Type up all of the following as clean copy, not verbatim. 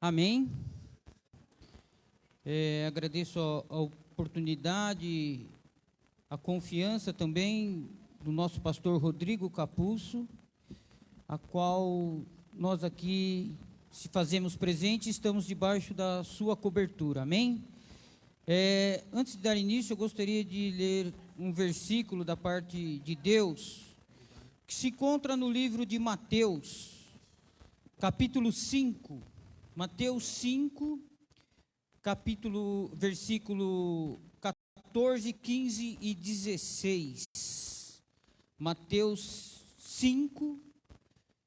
Amém. Agradeço a oportunidade, a confiança também do nosso pastor Rodrigo Capuzzo, a qual nós aqui, se fazemos presente, estamos debaixo da sua cobertura. Amém? Antes de dar início, eu gostaria de ler um versículo da parte de Deus, que se encontra no livro de Mateus, capítulo 5. Mateus 5, versículo 14, 15 e 16. Mateus 5,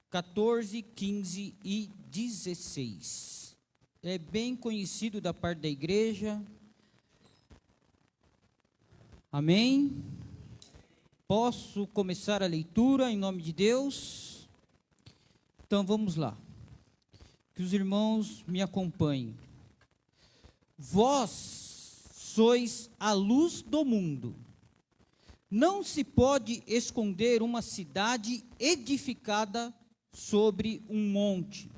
14, 15 e 16. É bem conhecido da parte da igreja. Amém? Posso começar a leitura em nome de Deus? Então vamos lá. Que os irmãos me acompanhem. Vós sois a luz do mundo. Não se pode esconder uma cidade edificada sobre um monte,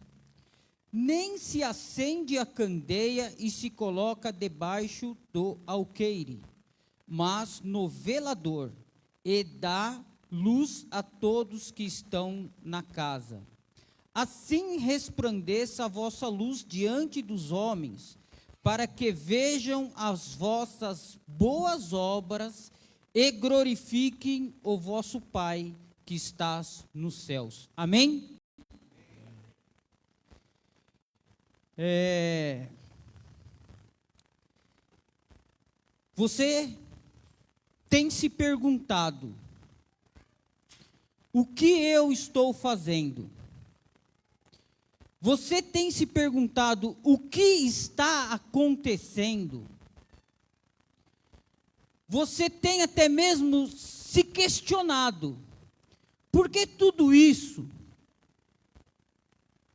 nem se acende a candeia e se coloca debaixo do alqueire, mas no velador, e dá luz a todos que estão na casa. Assim resplandeça a vossa luz diante dos homens, para que vejam as vossas boas obras e glorifiquem o vosso Pai que estás nos céus. Amém? Você tem se perguntado: o que eu estou fazendo? Você tem se perguntado o que está acontecendo? Você tem até mesmo se questionado: por que tudo isso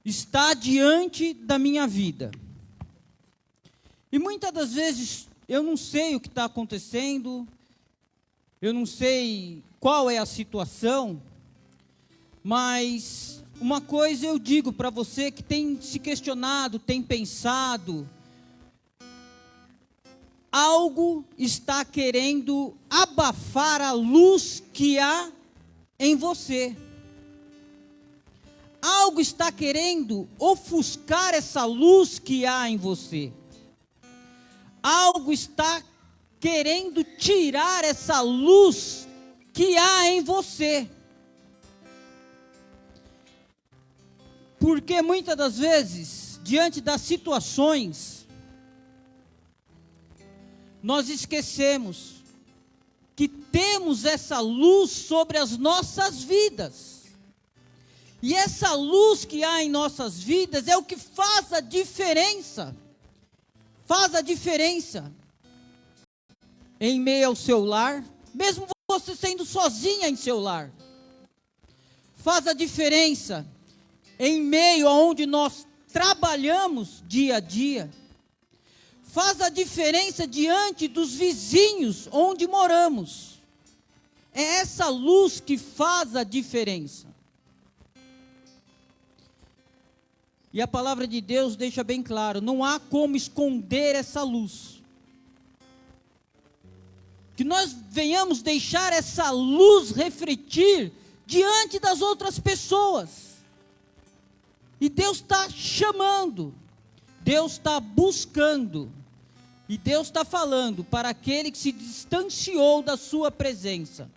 está diante da minha vida? E muitas das vezes eu não sei o que está acontecendo, eu não sei qual é a situação, mas uma coisa eu digo para você que tem se questionado, tem pensado: algo está querendo abafar a luz que há em você. Algo está querendo ofuscar essa luz que há em você. Algo está querendo tirar essa luz que há em você. Porque muitas das vezes, diante das situações, nós esquecemos que temos essa luz sobre as nossas vidas. E essa luz que há em nossas vidas é o que faz a diferença. Faz a diferença em meio ao seu lar, mesmo você sendo sozinha em seu lar. Faz a diferença em meio aonde nós trabalhamos dia a dia. Faz a diferença diante dos vizinhos onde moramos. É essa luz que faz a diferença. E a palavra de Deus deixa bem claro: não há como esconder essa luz. Que nós venhamos deixar essa luz refletir diante das outras pessoas. E Deus está chamando, Deus está buscando, e Deus está falando para aquele que se distanciou da sua presença,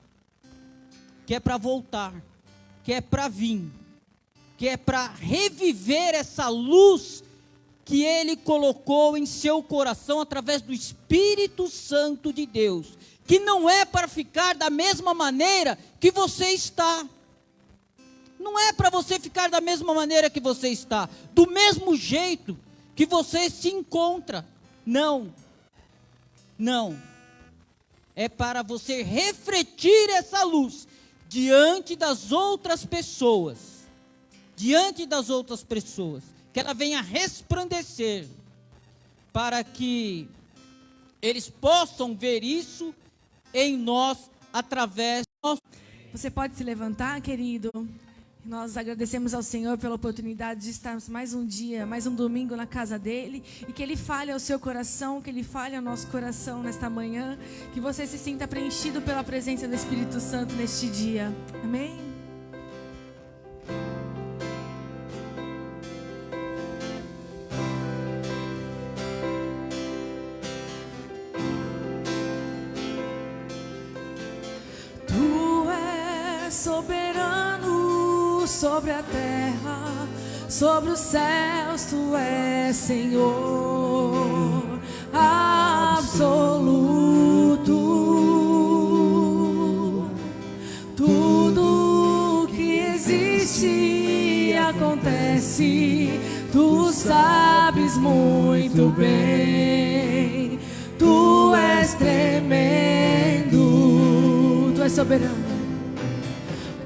que é para voltar, que é para vir, que é para reviver essa luz que Ele colocou em seu coração através do Espírito Santo de Deus, que não é para ficar da mesma maneira que você está. Não é para você ficar da mesma maneira que você está, do mesmo jeito que você se encontra. Não. Não. É para você refletir essa luz diante das outras pessoas. Diante das outras pessoas. Que ela venha resplandecer, para que eles possam ver isso em nós, através de nós. Você pode se levantar, querido? Nós agradecemos ao Senhor pela oportunidade de estarmos mais um dia, mais um domingo na casa dEle. E que Ele fale ao seu coração, que Ele fale ao nosso coração nesta manhã. Que você se sinta preenchido pela presença do Espírito Santo neste dia. Amém? Tu és soberano sobre a terra, sobre os céus, Tu és Senhor absoluto. Tudo que existe e acontece, Tu sabes muito bem. Tu és tremendo, Tu és soberano.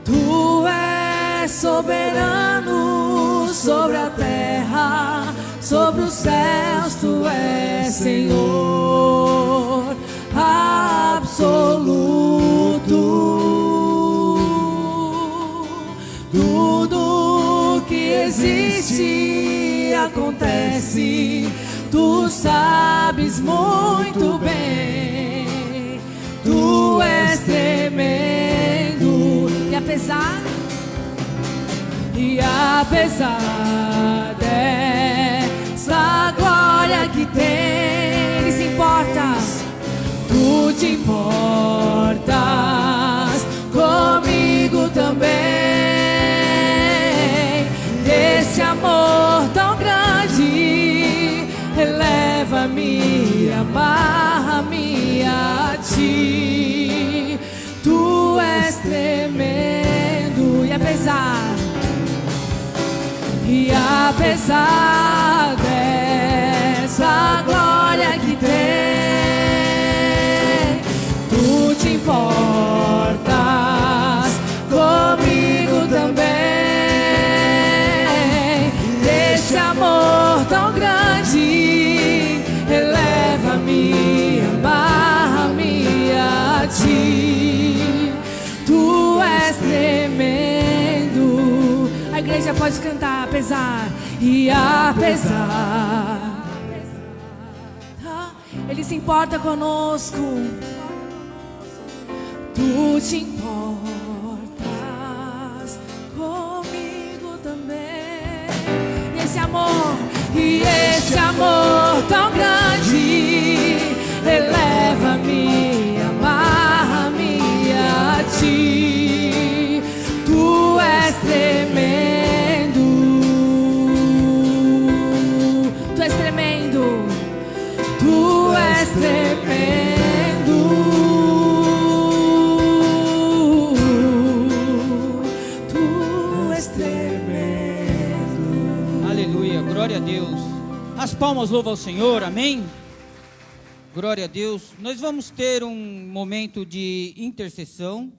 Tu és soberano sobre a terra, sobre os céus, Tu és Senhor absoluto. Tudo que existe e acontece, Tu sabes muito bem. Tu és tremendo. E apesar dessa glória que tem, Ele se importa. Tu te importas comigo também. Desse amor tão grande, eleva-me, amarra-me a Ti. Tu és tremendo. E apesar dessa glória que tem, Tu te importas comigo também. Desse amor tão grande, eleva-me, amarra-me a Ti. Tu és tremendo. A igreja pode cantar, apesar. E apesar, Ele se importa conosco. Tu te importas comigo também. E esse amor tão grande, eleva-me, amarra-me a Ti. Tu és tremendo. Tu és tremendo. Tu és tremendo. Tu és tremendo. Aleluia, glória a Deus. As palmas louvam ao Senhor, amém? Glória a Deus. Nós vamos ter um momento de intercessão.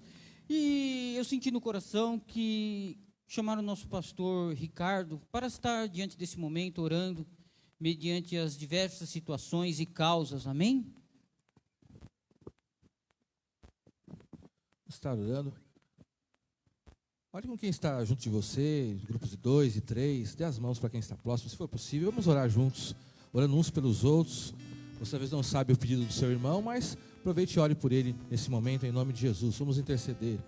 E eu senti no coração que chamaram o nosso pastor Ricardo para estar diante desse momento orando, mediante as diversas situações e causas, amém? Estar orando. Olhe com quem está junto de você, grupos de 2 e 3, dê as mãos para quem está próximo, se for possível. Vamos orar juntos, orando uns pelos outros. Você talvez não sabe o pedido do seu irmão, mas aproveite e ore por ele nesse momento, em nome de Jesus. Vamos interceder.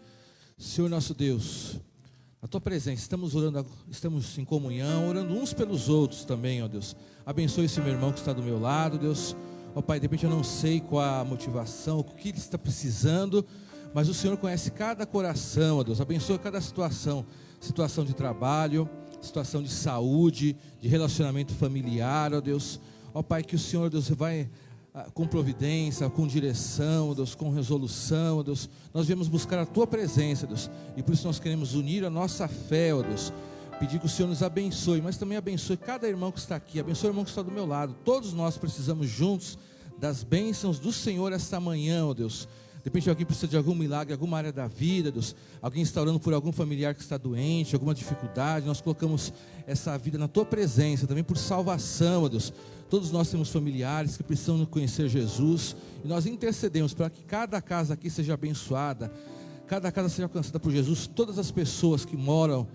Senhor nosso Deus, a Tua presença, estamos orando, estamos em comunhão, orando uns pelos outros também, ó Deus. Abençoe esse meu irmão que está do meu lado, Deus. Ó Pai, de repente eu não sei qual a motivação, o que ele está precisando, mas o Senhor conhece cada coração, ó Deus. Abençoe cada situação, situação de trabalho, situação de saúde, de relacionamento familiar, ó Deus. Ó Pai, que o Senhor, Deus, vai com providência, com direção, Deus, com resolução, Deus. Nós viemos buscar a Tua presença, Deus, e por isso nós queremos unir a nossa fé, ó Deus. Pedir que o Senhor nos abençoe, mas também abençoe cada irmão que está aqui, abençoe o irmão que está do meu lado. Todos nós precisamos juntos das bênçãos do Senhor esta manhã, ó Deus. De repente alguém precisa de algum milagre, alguma área da vida, Deus. Alguém está orando por algum familiar que está doente, alguma dificuldade. Nós colocamos essa vida na Tua presença, também por salvação, ó Deus. Todos nós temos familiares que precisam conhecer Jesus, e nós intercedemos para que cada casa aqui seja abençoada, cada casa seja alcançada por Jesus, todas as pessoas que moram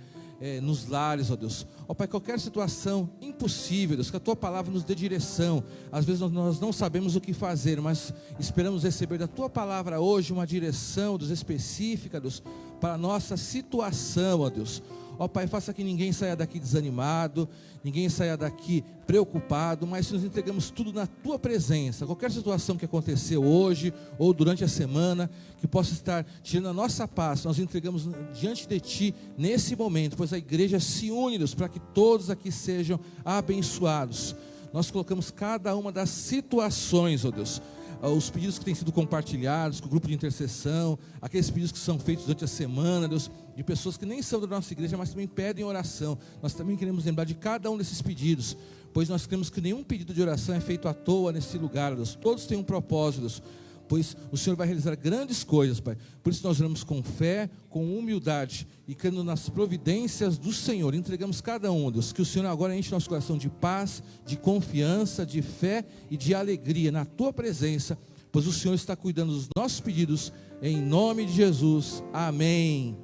nos lares, ó Deus. Ó Pai, qualquer situação impossível, Deus, que a Tua palavra nos dê direção. Às vezes nós não sabemos o que fazer, mas esperamos receber da Tua palavra hoje uma direção, Deus, específica, Deus, para a nossa situação, ó Deus. Ó Pai, faça que ninguém saia daqui desanimado, ninguém saia daqui preocupado, mas nos entregamos tudo na Tua presença. Qualquer situação que aconteceu hoje ou durante a semana, que possa estar tirando a nossa paz, nós entregamos diante de Ti nesse momento, pois a igreja se une, Deus, para que todos aqui sejam abençoados. Nós colocamos cada uma das situações, ó Deus, os pedidos que têm sido compartilhados com o grupo de intercessão, aqueles pedidos que são feitos durante a semana, Deus, de pessoas que nem são da nossa igreja, mas também pedem oração. Nós também queremos lembrar de cada um desses pedidos, pois nós cremos que nenhum pedido de oração é feito à toa nesse lugar, Deus. Todos têm um propósito, Deus, pois o Senhor vai realizar grandes coisas, Pai. Por isso nós oramos com fé, com humildade e crendo nas providências do Senhor. Entregamos cada um, Deus, que o Senhor agora enche nosso coração de paz, de confiança, de fé e de alegria na Tua presença, pois o Senhor está cuidando dos nossos pedidos, em nome de Jesus. Amém.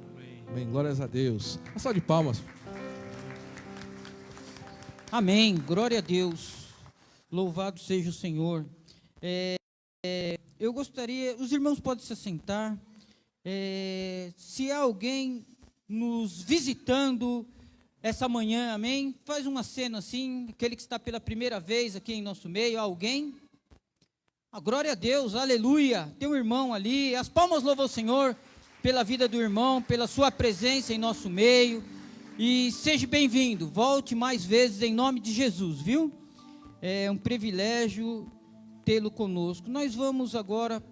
Amém. Glórias a Deus. Uma salva de palmas. Amém, glória a Deus, louvado seja o Senhor. Eu gostaria, os irmãos podem se assentar, se há alguém nos visitando essa manhã, amém, faz uma cena assim, aquele que está pela primeira vez aqui em nosso meio, alguém? A glória a Deus, aleluia, tem um irmão ali, as palmas louvam o Senhor pela vida do irmão, pela sua presença em nosso meio, e seja bem-vindo, volte mais vezes em nome de Jesus, viu? É um privilégio tê-lo conosco. Nós vamos agora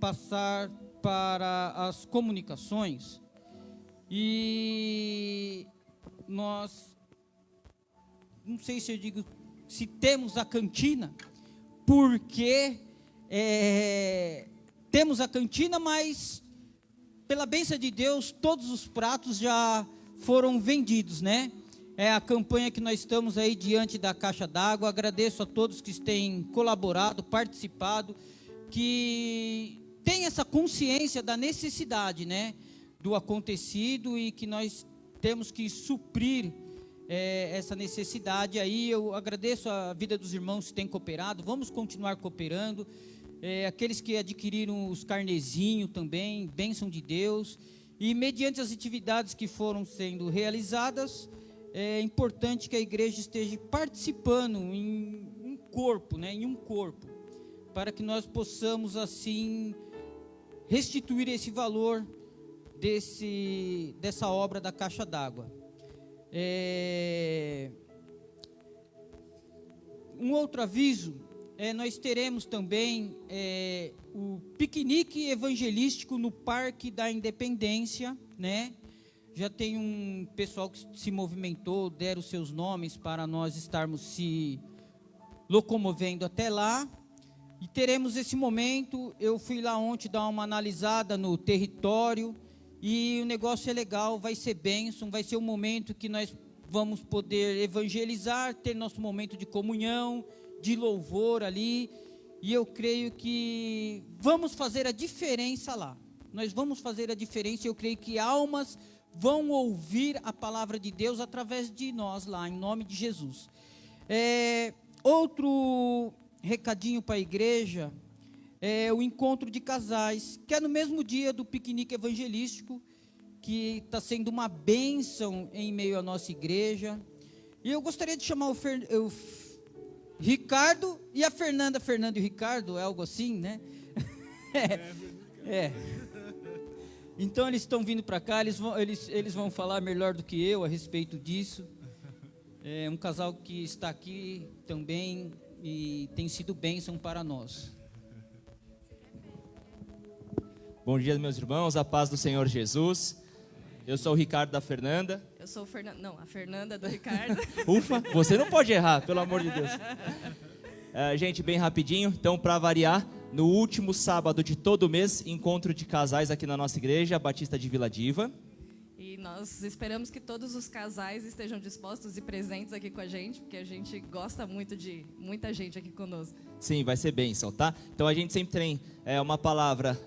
passar para as comunicações, e nós, não sei se eu digo, se temos a cantina, porque temos a cantina, mas pela bênção de Deus, todos os pratos já foram vendidos, né? É a campanha que nós estamos aí diante da caixa d'água. Agradeço a todos que têm colaborado, participado, que têm essa consciência da necessidade, né, do acontecido, e que nós temos que suprir essa necessidade aí. Eu agradeço a vida dos irmãos que têm cooperado, vamos continuar cooperando, aqueles que adquiriram os carnezinhos também, bênção de Deus, e mediante as atividades que foram sendo realizadas, é importante que a igreja esteja participando em um corpo, né, em um corpo, para que nós possamos assim restituir esse valor dessa obra da caixa d'água. Um outro aviso, nós teremos também o piquenique evangelístico no Parque da Independência, né? Já tem um pessoal que se movimentou, deram seus nomes para nós estarmos se locomovendo até lá, e teremos esse momento. Eu fui lá ontem dar uma analisada no território, e o negócio é legal, vai ser bênção, vai ser um momento que nós vamos poder evangelizar, ter nosso momento de comunhão, de louvor ali, e eu creio que vamos fazer a diferença lá. Nós vamos fazer a diferença, e eu creio que almas vão ouvir a palavra de Deus através de nós lá, em nome de Jesus. Outro recadinho para a igreja, o encontro de casais, que é no mesmo dia do piquenique evangelístico, que está sendo uma bênção em meio à nossa igreja. E eu gostaria de chamar o Ricardo e a Fernanda. Fernando e o Ricardo, é algo assim, né? Então eles estão vindo para cá, eles vão falar melhor do que eu a respeito disso. É um casal que está aqui também e tem sido bênção para nós. Bom dia, meus irmãos, a paz do Senhor Jesus. Eu sou o Ricardo da Fernanda. Eu sou a Fernanda do Ricardo. Ufa, você não pode errar, pelo amor de Deus. Gente, bem rapidinho, então, para variar, no último sábado de todo mês, encontro de casais aqui na nossa igreja, Batista de Vila Diva. E nós esperamos que todos os casais estejam dispostos e presentes aqui com a gente, porque a gente gosta muito de muita gente aqui conosco. Sim, vai ser bênção, tá? Então a gente sempre tem uma palavra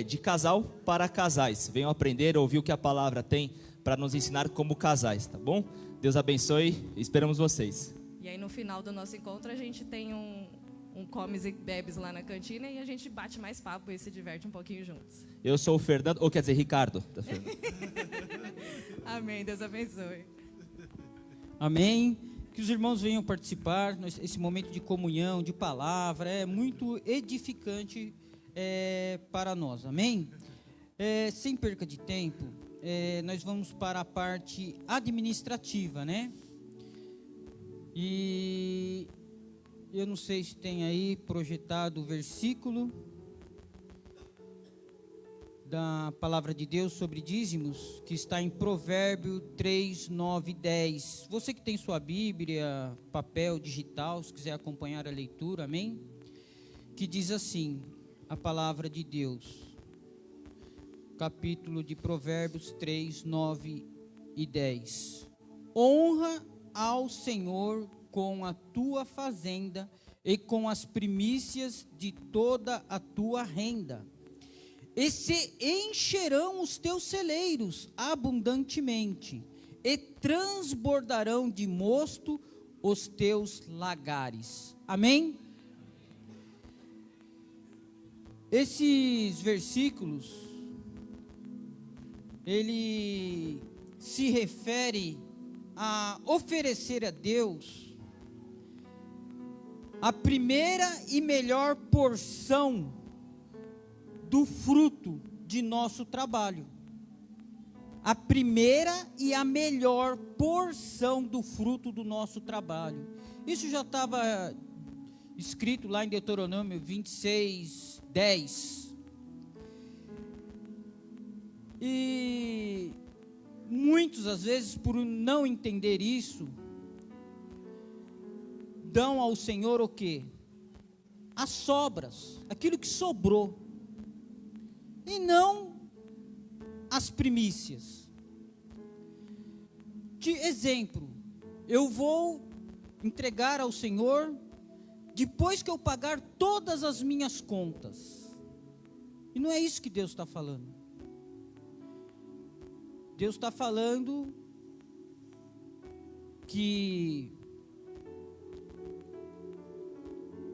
de casal para casais. Venham aprender, ouvir o que a palavra tem para nos ensinar como casais, tá bom? Deus abençoe, esperamos vocês. E aí no final do nosso encontro a gente tem um comes e bebes lá na cantina e a gente bate mais papo e se diverte um pouquinho juntos. Eu sou o Fernando, ou quer dizer, Ricardo. Amém, Deus abençoe. Amém. Que os irmãos venham participar. Esse momento de comunhão, de palavra, é muito edificante para nós. Amém? Sem perca de tempo, nós vamos para a parte administrativa, né? E eu não sei se tem aí projetado o versículo da palavra de Deus sobre dízimos, que está em Provérbio 3, 9 e 10. Você que tem sua Bíblia, papel, digital, se quiser acompanhar a leitura, amém? Que diz assim, a palavra de Deus, capítulo de Provérbios 3, 9 e 10. Honra ao Senhor com a tua fazenda e com as primícias de toda a tua renda. E se encherão os teus celeiros abundantemente, e transbordarão de mosto os teus lagares. Amém? Esses versículos, ele se refere a oferecer a Deus a primeira e melhor porção do fruto de nosso trabalho. A primeira e a melhor porção do fruto do nosso trabalho. Isso já estava escrito lá em Deuteronômio 26, 10. E muitos, às vezes, por não entender isso, dão ao Senhor o quê? As sobras, aquilo que sobrou, e não as primícias. De exemplo, eu vou entregar ao Senhor depois que eu pagar todas as minhas contas. E não é isso que Deus está falando. Deus está falando que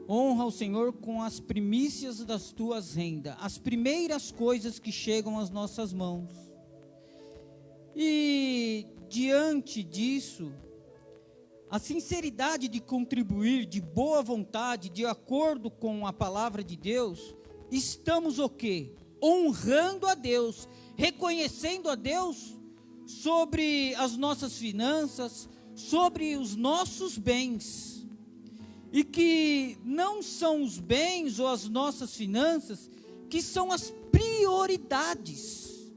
honra o Senhor com as primícias das tuas rendas, as primeiras coisas que chegam às nossas mãos. E diante disso, a sinceridade de contribuir de boa vontade, de acordo com a palavra de Deus, estamos o quê? Honrando a Deus, reconhecendo a Deus sobre as nossas finanças, sobre os nossos bens. E que não são os bens ou as nossas finanças que são as prioridades.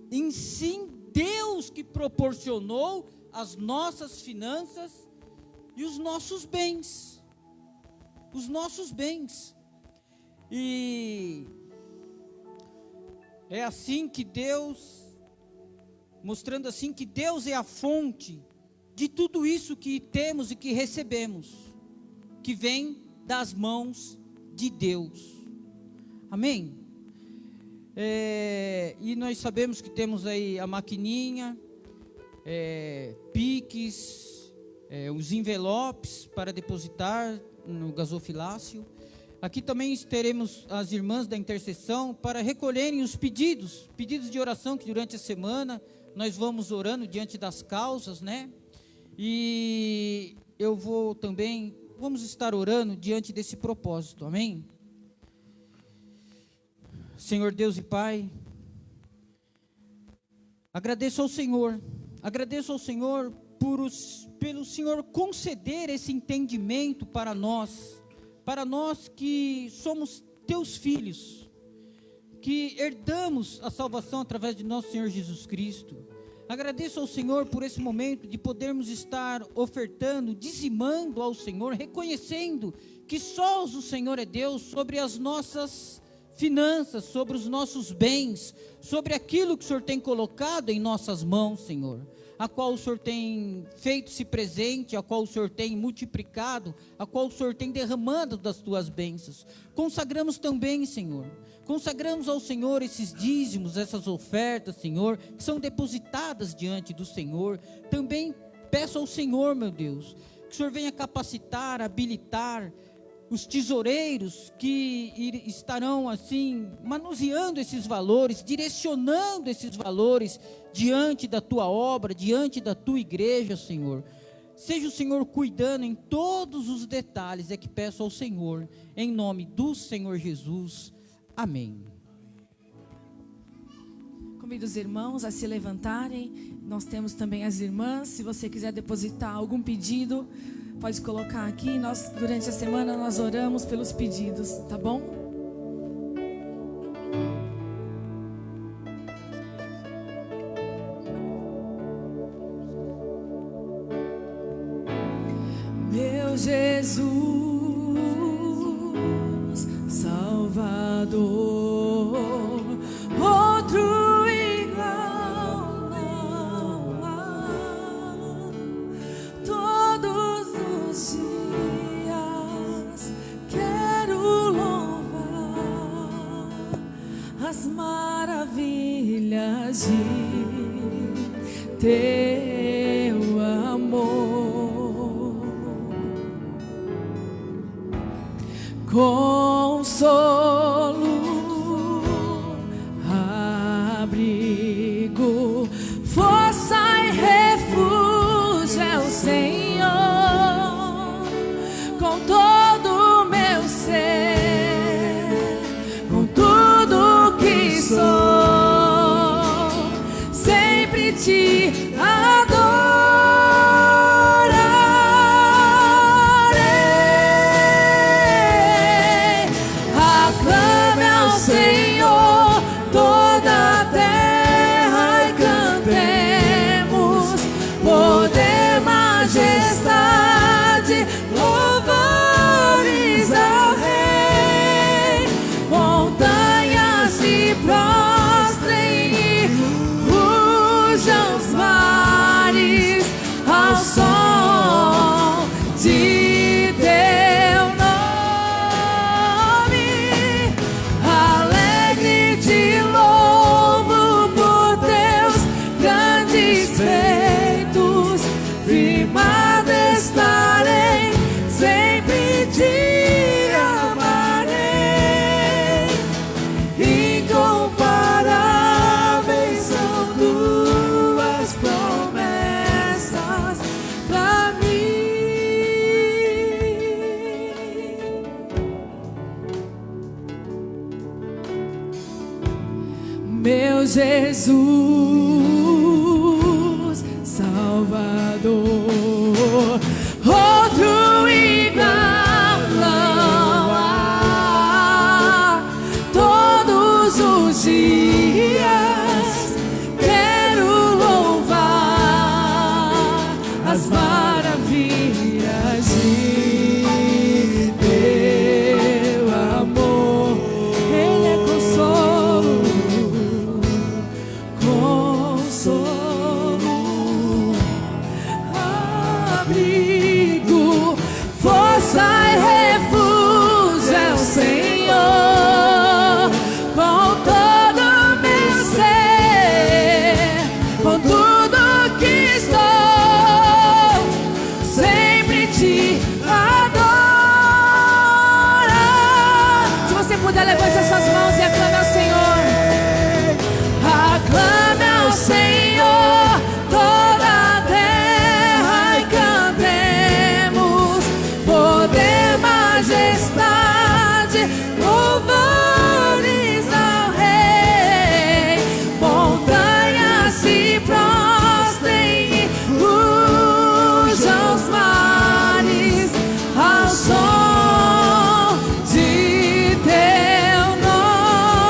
Em sim, Deus que proporcionou as nossas finanças e os nossos bens. Os nossos bens. E é assim que Deus, mostrando assim que Deus é a fonte de tudo isso que temos e que recebemos, que vem das mãos de Deus. Amém? E nós sabemos que temos aí a maquininha, Pix, os envelopes para depositar no gasofilácio. Aqui também teremos as irmãs da intercessão para recolherem os pedidos de oração que durante a semana nós vamos orando diante das causas, né? E eu vamos estar orando diante desse propósito, amém? Senhor Deus e Pai, agradeço ao Senhor pelo Senhor conceder esse entendimento para nós que somos teus filhos, que herdamos a salvação através de nosso Senhor Jesus Cristo. Agradeço ao Senhor por esse momento de podermos estar ofertando, dizimando ao Senhor, reconhecendo que só o Senhor é Deus sobre as nossas finanças, sobre os nossos bens, sobre aquilo que o Senhor tem colocado em nossas mãos, Senhor, a qual o Senhor tem feito-se presente, a qual o Senhor tem multiplicado, a qual o Senhor tem derramado das tuas bênçãos. Consagramos também, Senhor, consagramos ao Senhor esses dízimos, essas ofertas, Senhor, que são depositadas diante do Senhor. Também peço ao Senhor, meu Deus, que o Senhor venha capacitar, habilitar os tesoureiros que estarão assim, manuseando esses valores, direcionando esses valores diante da tua obra, diante da tua igreja, Senhor. Seja o Senhor cuidando em todos os detalhes, é que peço ao Senhor, em nome do Senhor Jesus. Amém. Convido os irmãos a se levantarem. Nós temos também as irmãs. Se você quiser depositar algum pedido, pode colocar aqui. Nós, durante a semana, nós oramos pelos pedidos, tá bom? Meu Jesus, Salvador, outro igual não há. Todos os dias quero louvar as maravilhas de teu amor. Consolo, abrigo, força e refúgio é o Senhor. Com todo o meu ser, com tudo que sou, sempre te Jesus, Salvador, outro igual não há. Todos os dias quero louvar as maravilhas de teu amor. Ele é consolo, abrigo, força e refúgio é o Senhor. Com todo o meu ser, com tudo que sou, sempre te adoro. Se você puder, levante as suas mãos e aclame ao Senhor. Aclame ao Senhor toda a terra e cantemos poder, majestade, louvores ao Rei. Montanhas se prostrem e rujam os mares ao som de teu nome.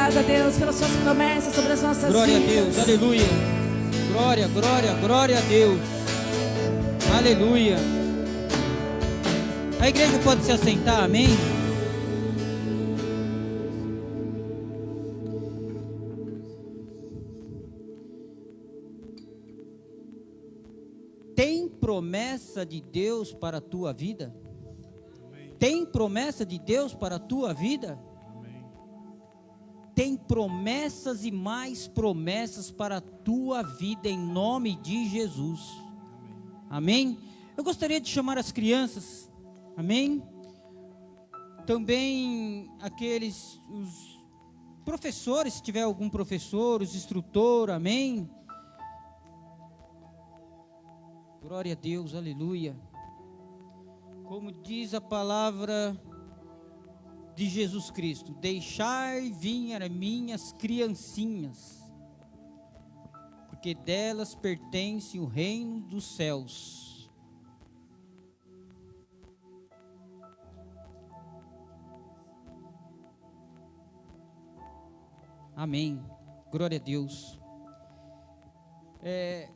Obrigada, Deus, pelas suas promessas sobre as nossas Glória a vidas. Deus, aleluia. Glória, glória, glória a Deus. Aleluia. A igreja pode se assentar, amém? Tem promessa de Deus para a tua vida? Tem promessa de Deus para a tua vida? Tem promessas e mais promessas para a tua vida em nome de Jesus. Amém? Eu gostaria de chamar as crianças. Amém? Também os professores, se tiver algum professor, os instrutores, amém? Glória a Deus, aleluia. Como diz a palavra de Jesus Cristo: deixai vir as minhas criancinhas, porque delas pertence o reino dos céus. Amém. Glória a Deus.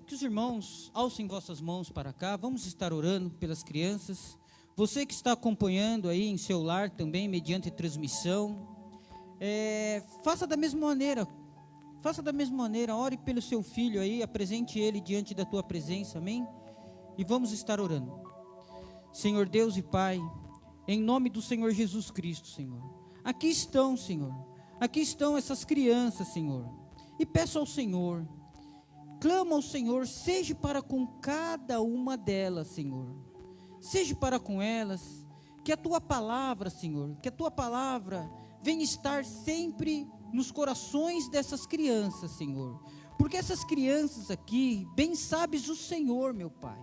Que os irmãos alcem vossas mãos para cá. Vamos estar orando pelas crianças. Você que está acompanhando aí em seu lar também, mediante transmissão, faça da mesma maneira. Faça da mesma maneira. Ore pelo seu filho aí, apresente ele diante da tua presença, amém? E vamos estar orando. Senhor Deus e Pai, em nome do Senhor Jesus Cristo, Senhor, aqui estão, Senhor, aqui estão essas crianças, Senhor, e peço ao Senhor, clama ao Senhor, seja para com cada uma delas, Senhor, seja para com elas, que a Tua palavra, Senhor, que a Tua palavra venha estar sempre nos corações dessas crianças, Senhor, porque essas crianças aqui, bem sabes o Senhor, meu Pai,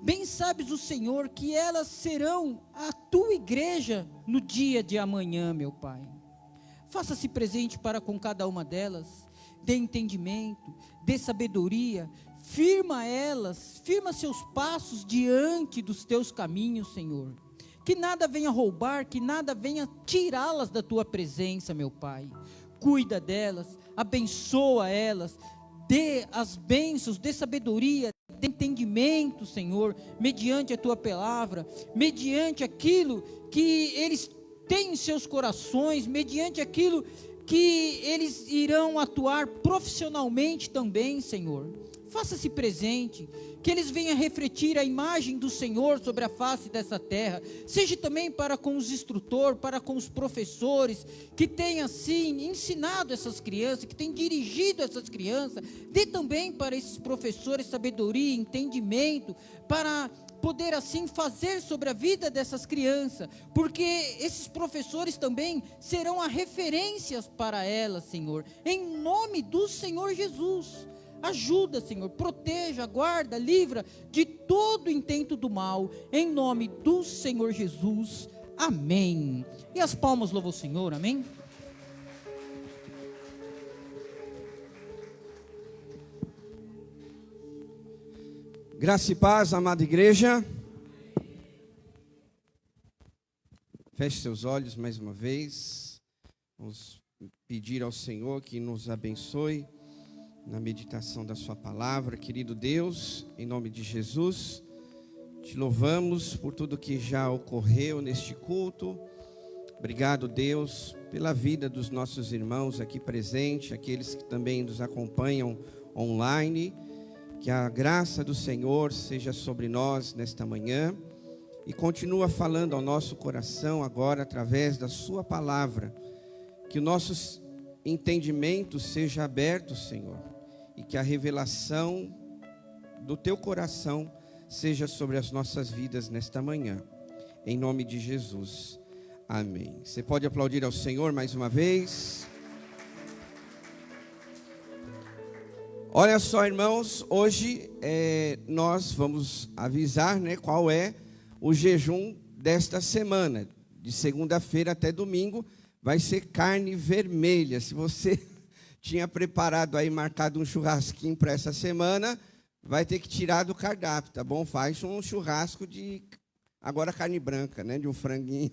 bem sabes o Senhor, que elas serão a Tua igreja no dia de amanhã, meu Pai. Faça-se presente para com cada uma delas, dê entendimento, dê sabedoria, firma elas, firma seus passos diante dos teus caminhos, Senhor. Que nada venha roubar, que nada venha tirá-las da tua presença, meu Pai. Cuida delas, abençoa elas, dê as bênçãos, dê sabedoria, dê entendimento, Senhor, mediante a tua palavra, mediante aquilo que eles têm em seus corações, mediante aquilo que eles irão atuar profissionalmente também, Senhor. Faça-se presente, que eles venham refletir a imagem do Senhor sobre a face dessa terra, seja também para com os instrutores, para com os professores, que têm assim ensinado essas crianças, que têm dirigido essas crianças, dê também para esses professores sabedoria, entendimento, para poder assim fazer sobre a vida dessas crianças, porque esses professores também serão a referência para elas, Senhor, em nome do Senhor Jesus. Ajuda, Senhor, proteja, guarda, livra de todo intento do mal, em nome do Senhor Jesus, amém. E as palmas louvam o Senhor, amém. Graça e paz, amada igreja. Feche seus olhos mais uma vez. Vamos pedir ao Senhor que nos abençoe na meditação da sua palavra. Querido Deus, em nome de Jesus, te louvamos por tudo que já ocorreu neste culto. Obrigado, Deus, pela vida dos nossos irmãos aqui presentes, aqueles que também nos acompanham online. Que a graça do Senhor seja sobre nós nesta manhã e continua falando ao nosso coração agora através da sua palavra. Que o nosso entendimento seja aberto, Senhor, e que a revelação do teu coração seja sobre as nossas vidas nesta manhã. Em nome de Jesus. Amém. Você pode aplaudir ao Senhor mais uma vez. Olha só, irmãos, hoje nós vamos avisar, qual é o jejum desta semana. De segunda-feira até domingo vai ser carne vermelha. Se você tinha preparado aí, marcado um churrasquinho para essa semana, vai ter que tirar do cardápio, tá bom? Faz um churrasco de, agora carne branca, de um franguinho.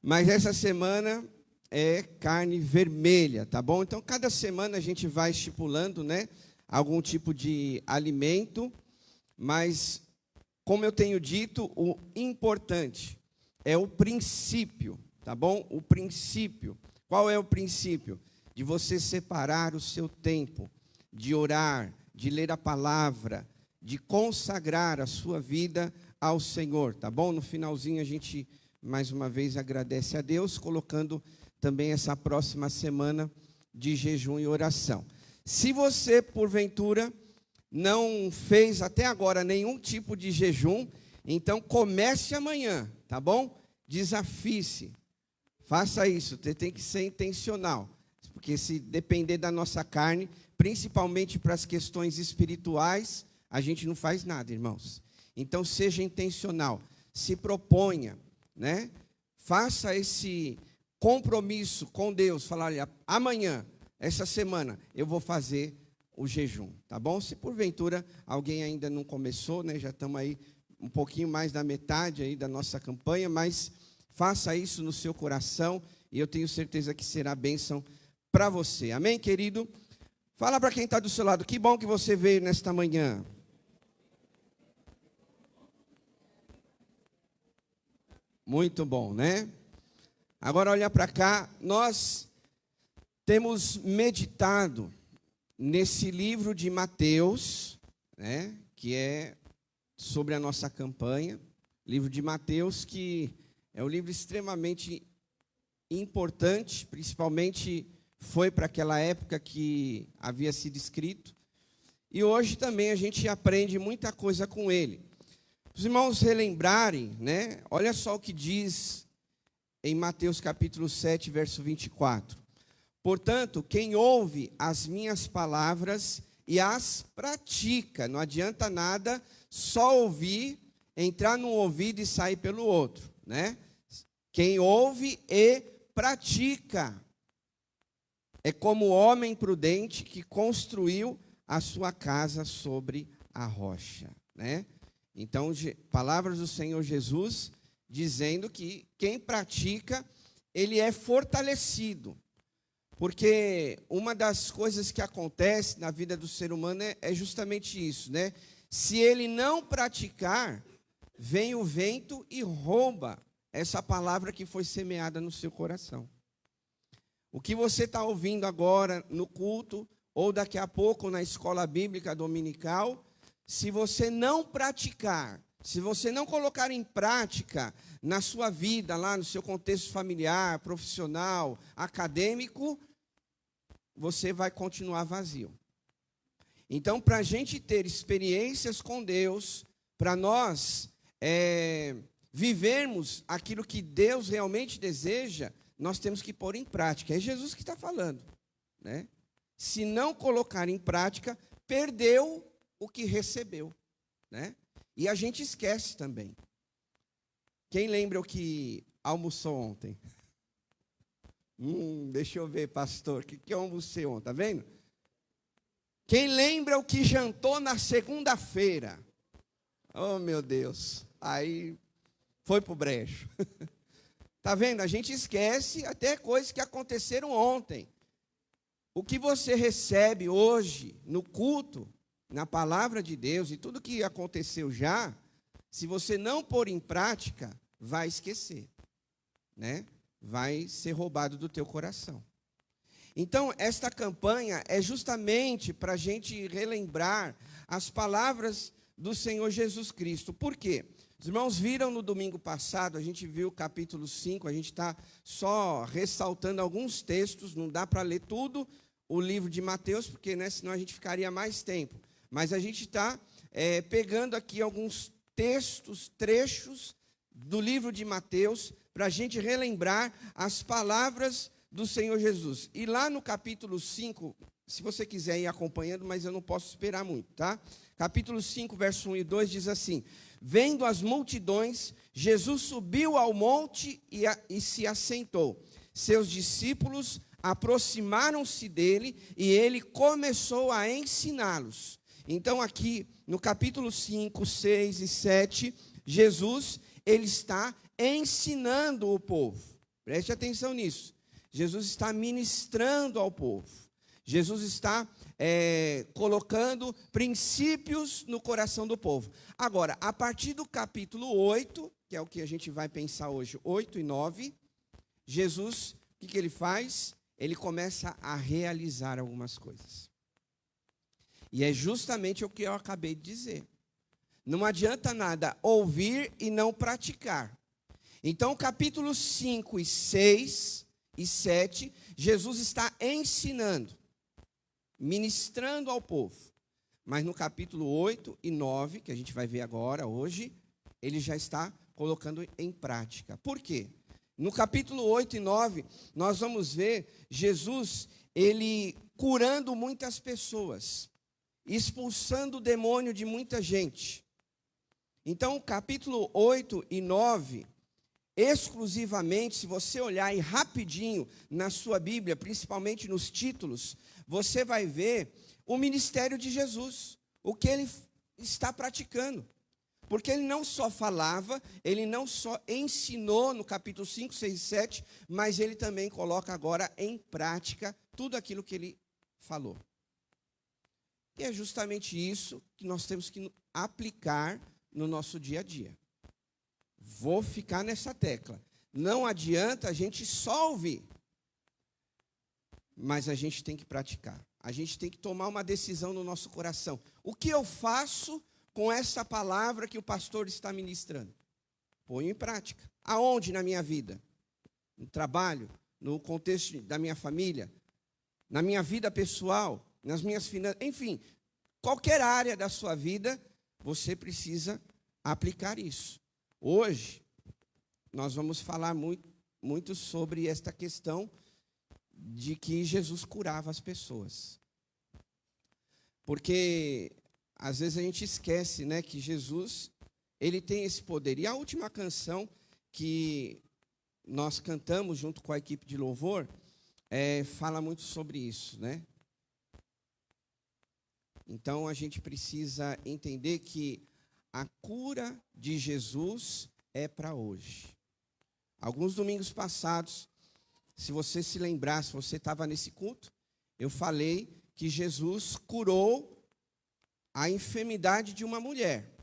Mas essa semana é carne vermelha, tá bom? Então, cada semana a gente vai estipulando, né, algum tipo de alimento, mas, como eu tenho dito, o importante é o princípio, tá bom? O princípio. Qual é o princípio? De você separar o seu tempo, de orar, de ler a palavra, de consagrar a sua vida ao Senhor, tá bom? No finalzinho a gente, mais uma vez, agradece a Deus, colocando também essa próxima semana de jejum e oração. Se você, porventura, não fez até agora nenhum tipo de jejum, então comece amanhã, tá bom? Desafie-se, faça isso, tem que ser intencional, porque se depender da nossa carne, principalmente para as questões espirituais, a gente não faz nada, irmãos. Então seja intencional, se proponha, né? Faça esse compromisso com Deus, falar, olha, amanhã, essa semana, eu vou fazer o jejum, tá bom? Se porventura alguém ainda não começou, né, já estamos aí um pouquinho mais da metade aí da nossa campanha, mas faça isso no seu coração e eu tenho certeza que será bênção para você. Amém, querido? Fala para quem está do seu lado, que bom que você veio nesta manhã. Muito bom, né? Agora olha para cá, nós temos meditado nesse livro de Mateus, né, que é sobre a nossa campanha, livro de Mateus, que é um livro extremamente importante, principalmente foi para aquela época que havia sido escrito, e hoje também a gente aprende muita coisa com ele. Os irmãos relembrarem, né, olha só o que diz em Mateus capítulo 7, verso 24. Portanto, quem ouve as minhas palavras e as pratica, não adianta nada só ouvir, entrar num ouvido e sair pelo outro, né? Quem ouve e pratica é como o homem prudente que construiu a sua casa sobre a rocha, né? Então, palavras do Senhor Jesus dizendo que quem pratica, ele é fortalecido. Porque uma das coisas que acontece na vida do ser humano é justamente isso, né? Se ele não praticar, vem o vento e rouba essa palavra que foi semeada no seu coração. O que você está ouvindo agora no culto, ou daqui a pouco na escola bíblica dominical, se você não praticar, se você não colocar em prática na sua vida, lá no seu contexto familiar, profissional, acadêmico, você vai continuar vazio. Então, para a gente ter experiências com Deus, para nós vivermos aquilo que Deus realmente deseja, nós temos que pôr em prática. É Jesus que está falando, né? Se não colocar em prática, perdeu o que recebeu, né? E a gente esquece também. Quem lembra o que almoçou ontem? Deixa eu ver, pastor, o que eu almocei ontem, tá vendo? Quem lembra o que jantou na segunda-feira? Oh, meu Deus, aí foi pro brejo. Tá vendo? A gente esquece até coisas que aconteceram ontem. O que você recebe hoje no culto, na palavra de Deus e tudo que aconteceu já, se você não pôr em prática, vai esquecer, né? Vai ser roubado do teu coração. Então, esta campanha é justamente para a gente relembrar as palavras do Senhor Jesus Cristo. Por quê? Os irmãos viram no domingo passado, a gente viu o capítulo 5, a gente está só ressaltando alguns textos, não dá para ler tudo o livro de Mateus, porque, né, senão a gente ficaria mais tempo. Mas a gente está pegando aqui alguns textos, trechos do livro de Mateus, para a gente relembrar as palavras do Senhor Jesus. E lá no capítulo 5, se você quiser ir acompanhando, mas eu não posso esperar muito, tá? Capítulo 5, verso 1 e 2 diz assim: vendo as multidões, Jesus subiu ao monte e se assentou. Seus discípulos aproximaram-se dele e ele começou a ensiná-los. Então aqui no capítulo 5, 6 e 7, Jesus, ele está ensinando o povo. Preste atenção nisso. Jesus está ministrando ao povo. Jesus está colocando princípios no coração do povo. Agora, a partir do capítulo 8, que é o que a gente vai pensar hoje, 8 e 9, Jesus, o que ele faz? Ele começa a realizar algumas coisas. E é justamente o que eu acabei de dizer. Não adianta nada ouvir e não praticar. Então, capítulos 5 e 6 e 7, Jesus está ensinando, ministrando ao povo. Mas no capítulo 8 e 9, que a gente vai ver agora, hoje, ele já está colocando em prática. Por quê? No capítulo 8 e 9, nós vamos ver Jesus, ele curando muitas pessoas, expulsando o demônio de muita gente. Então, capítulo 8 e 9, exclusivamente, se você olhar aí rapidinho na sua Bíblia, principalmente nos títulos, você vai ver o ministério de Jesus, o que ele está praticando. Porque ele não só falava, ele não só ensinou no capítulo 5, 6 e 7, mas ele também coloca agora em prática tudo aquilo que ele falou. E é justamente isso que nós temos que aplicar no nosso dia a dia. Vou ficar nessa tecla. Não adianta a gente só ouvir, mas a gente tem que praticar. A gente tem que tomar uma decisão no nosso coração. O que eu faço com essa palavra que o pastor está ministrando? Ponho em prática. Aonde na minha vida? No trabalho, no contexto da minha família, na minha vida pessoal, nas minhas finanças, enfim, qualquer área da sua vida, você precisa aplicar isso. Hoje, nós vamos falar muito sobre esta questão de que Jesus curava as pessoas. Porque, às vezes, a gente esquece, né, que Jesus, ele tem esse poder. E a última canção que nós cantamos junto com a equipe de louvor, fala muito sobre isso, né? Então, a gente precisa entender que a cura de Jesus é para hoje. Alguns domingos passados, se você se lembrar, se você estava nesse culto, eu falei que Jesus curou a enfermidade de uma mulher.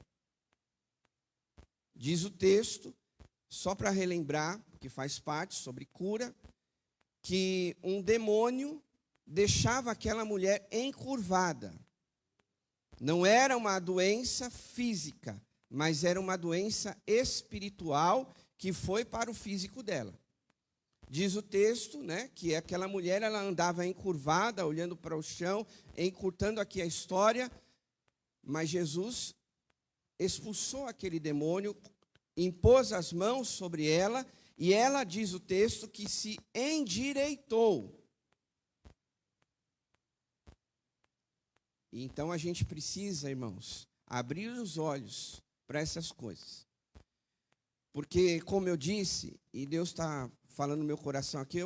Diz o texto, só para relembrar, que faz parte sobre cura, que um demônio deixava aquela mulher encurvada. Não era uma doença física, mas era uma doença espiritual que foi para o físico dela. Diz o texto, né, que aquela mulher ela andava encurvada, olhando para o chão, encurtando aqui a história, mas Jesus expulsou aquele demônio, impôs as mãos sobre ela, e ela, diz o texto, que se endireitou. Então a gente precisa, irmãos, abrir os olhos para essas coisas. Porque, como eu disse, e Deus está falando no meu coração aqui,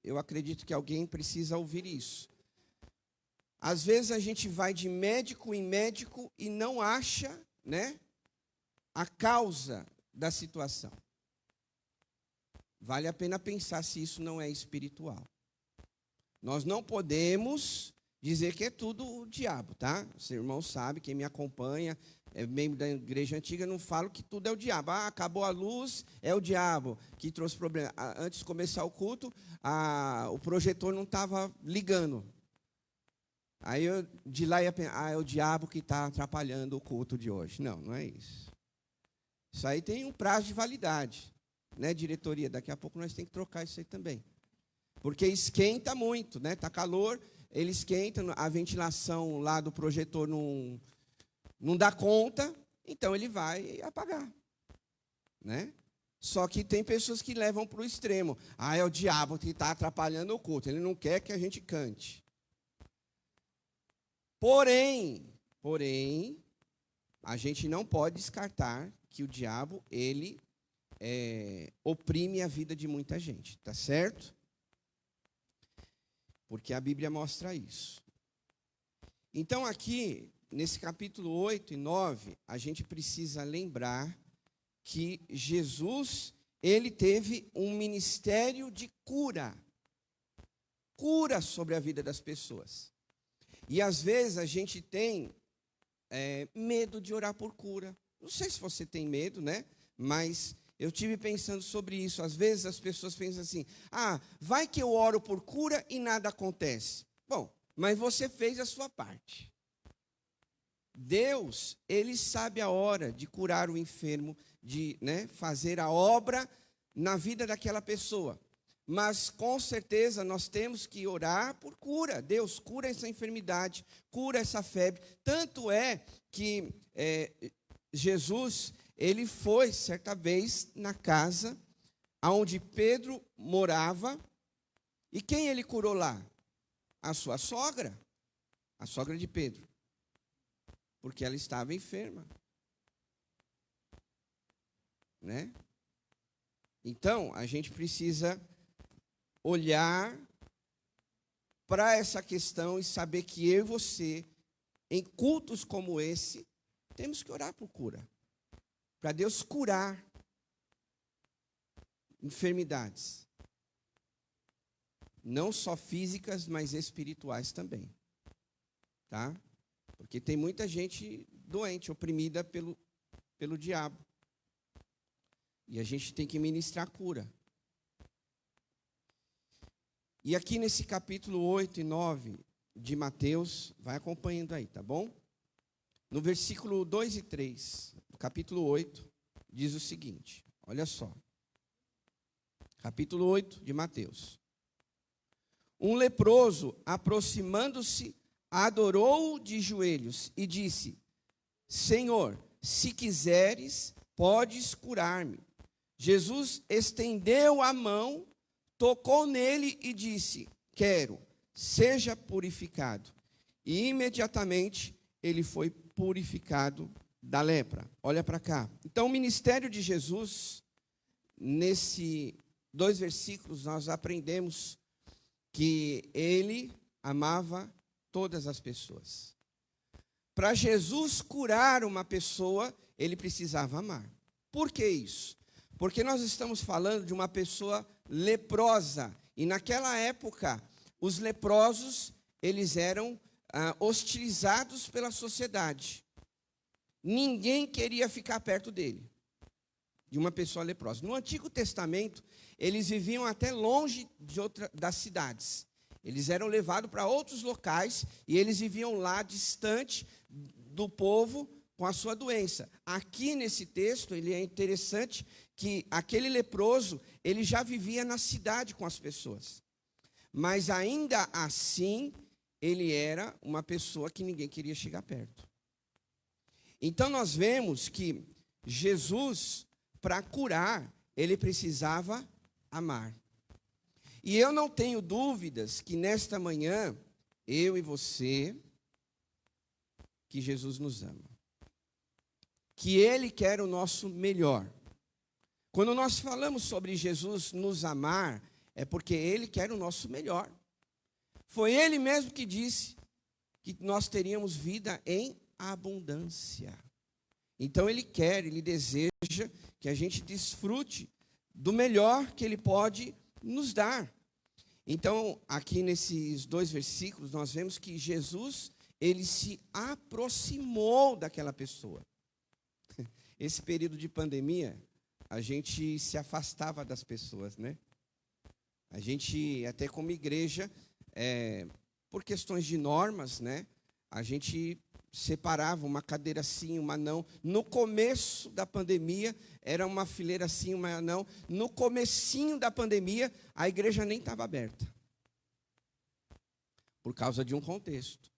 eu acredito que alguém precisa ouvir isso. Às vezes a gente vai de médico em médico e não acha, né, a causa da situação. Vale a pena pensar se isso não é espiritual. Nós não podemos dizer que é tudo o diabo, tá? O seu irmão sabe, quem me acompanha, é membro da igreja antiga, não falo que tudo é o diabo. Ah, acabou a luz, é o diabo que trouxe problema. Antes de começar o culto, o projetor não estava ligando. Aí eu de lá ia pensar, é o diabo que está atrapalhando o culto de hoje. Não, não é isso. Isso aí tem um prazo de validade, né, diretoria? Daqui a pouco nós temos que trocar isso aí também. Porque esquenta muito, né? Está calor, ele esquenta, a ventilação lá do projetor não dá conta, então ele vai apagar, né? Só que tem pessoas que levam para o extremo. Ah, é o diabo que está atrapalhando o culto, ele não quer que a gente cante. Porém, a gente não pode descartar que o diabo, ele oprime a vida de muita gente, tá certo? Porque a Bíblia mostra isso. Então aqui, nesse capítulo 8 e 9, a gente precisa lembrar que Jesus, ele teve um ministério de cura. cura sobre a vida das pessoas. E às vezes a gente tem medo de orar por cura. Não sei se você tem medo, né? Mas eu tive pensando sobre isso. Às vezes as pessoas pensam assim: vai que eu oro por cura e nada acontece. Bom, mas você fez a sua parte. Deus, Ele sabe a hora de curar o enfermo, de fazer a obra na vida daquela pessoa. Mas, com certeza, nós temos que orar por cura. Deus, cura essa enfermidade, cura essa febre. Tanto é que Jesus, ele foi, certa vez, na casa onde Pedro morava. E quem ele curou lá? A sua sogra. A sogra de Pedro. Porque ela estava enferma. Né? Então, a gente precisa olhar para essa questão e saber que eu e você, em cultos como esse, temos que orar por cura. Para Deus curar enfermidades. Não só físicas, mas espirituais também. Tá? Porque tem muita gente doente, oprimida pelo diabo. E a gente tem que ministrar cura. E aqui nesse capítulo 8 e 9 de Mateus, vai acompanhando aí, tá bom? No versículo 2 e 3, do capítulo 8, diz o seguinte, olha só. Capítulo 8 de Mateus. Um leproso, aproximando-se, adorou-o de joelhos e disse: Senhor, se quiseres, podes curar-me. Jesus estendeu a mão, tocou nele e disse: quero, seja purificado. E imediatamente ele foi purificado da lepra. Olha para cá. Então, o ministério de Jesus, nesses 2 versículos, nós aprendemos que ele amava todas as pessoas. Para Jesus curar uma pessoa, ele precisava amar. Por que isso? Porque nós estamos falando de uma pessoa leprosa. E naquela época, os leprosos, eles eram hostilizados pela sociedade. Ninguém queria ficar perto dele, de uma pessoa leprosa. No Antigo Testamento, eles viviam até longe das cidades. Eles eram levados para outros locais e eles viviam lá, distante do povo, com a sua doença. Aqui nesse texto, ele é interessante que aquele leproso, ele já vivia na cidade com as pessoas. Mas ainda assim, ele era uma pessoa que ninguém queria chegar perto. Então nós vemos que Jesus, para curar, ele precisava amar. E eu não tenho dúvidas que nesta manhã, eu e você, que Jesus nos ama. Que Ele quer o nosso melhor. Quando nós falamos sobre Jesus nos amar, é porque Ele quer o nosso melhor. Foi Ele mesmo que disse que nós teríamos vida em abundância. Então Ele quer, Ele deseja que a gente desfrute do melhor que Ele pode nos dar. Então, aqui nesses 2 versículos, nós vemos que Jesus, Ele se aproximou daquela pessoa. Esse período de pandemia, a gente se afastava das pessoas, né? A gente, até como igreja, por questões de normas, né? A gente separava uma cadeira sim, uma não. No começo da pandemia, era uma fileira sim, uma não. No comecinho da pandemia, a igreja nem estava aberta. Por causa de um contexto.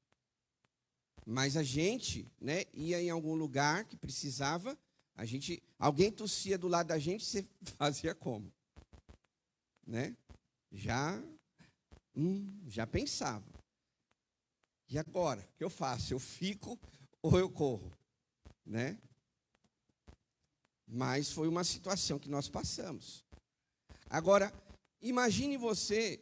Mas a gente, né, ia em algum lugar que precisava, alguém tossia do lado da gente, você fazia como? Né? Já pensava. E agora, o que eu faço? Eu fico ou eu corro? Né? Mas foi uma situação que nós passamos. Agora, imagine você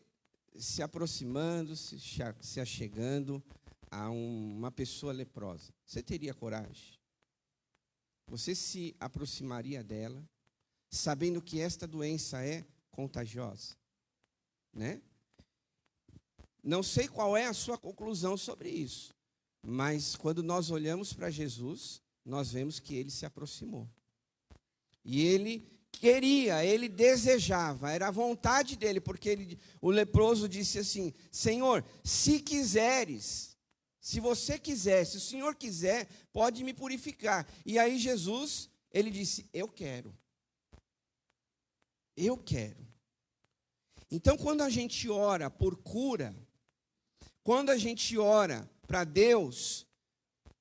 se aproximando, se achegando a uma pessoa leprosa. Você teria coragem? Você se aproximaria dela, sabendo que esta doença é contagiosa? Né? não sei qual é a sua conclusão sobre isso, mas quando nós olhamos para Jesus, nós vemos que ele se aproximou. E ele queria, ele desejava, era a vontade dele, porque o leproso disse assim: Senhor, se quiseres, se você quiser, se o Senhor quiser, pode me purificar. E aí Jesus, ele disse: eu quero. Eu quero. Então, quando a gente ora por cura, quando a gente ora para Deus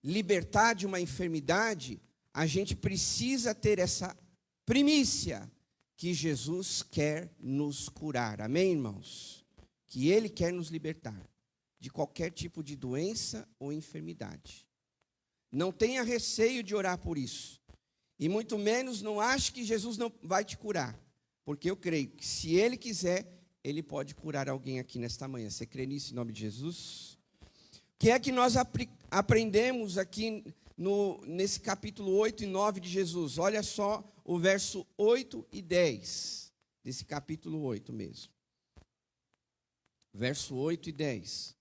libertar de uma enfermidade, a gente precisa ter essa primícia, que Jesus quer nos curar. Amém, irmãos? Que Ele quer nos libertar de qualquer tipo de doença ou enfermidade. Não tenha receio de orar por isso. E muito menos não ache que Jesus não vai te curar. Porque eu creio que se Ele quiser, Ele pode curar alguém aqui nesta manhã. Você crê nisso em nome de Jesus? O que é que nós aprendemos aqui nesse capítulo 8 e 9 de Jesus? Olha só o verso 8 e 10, desse capítulo 8 mesmo. Verso 8 e 10.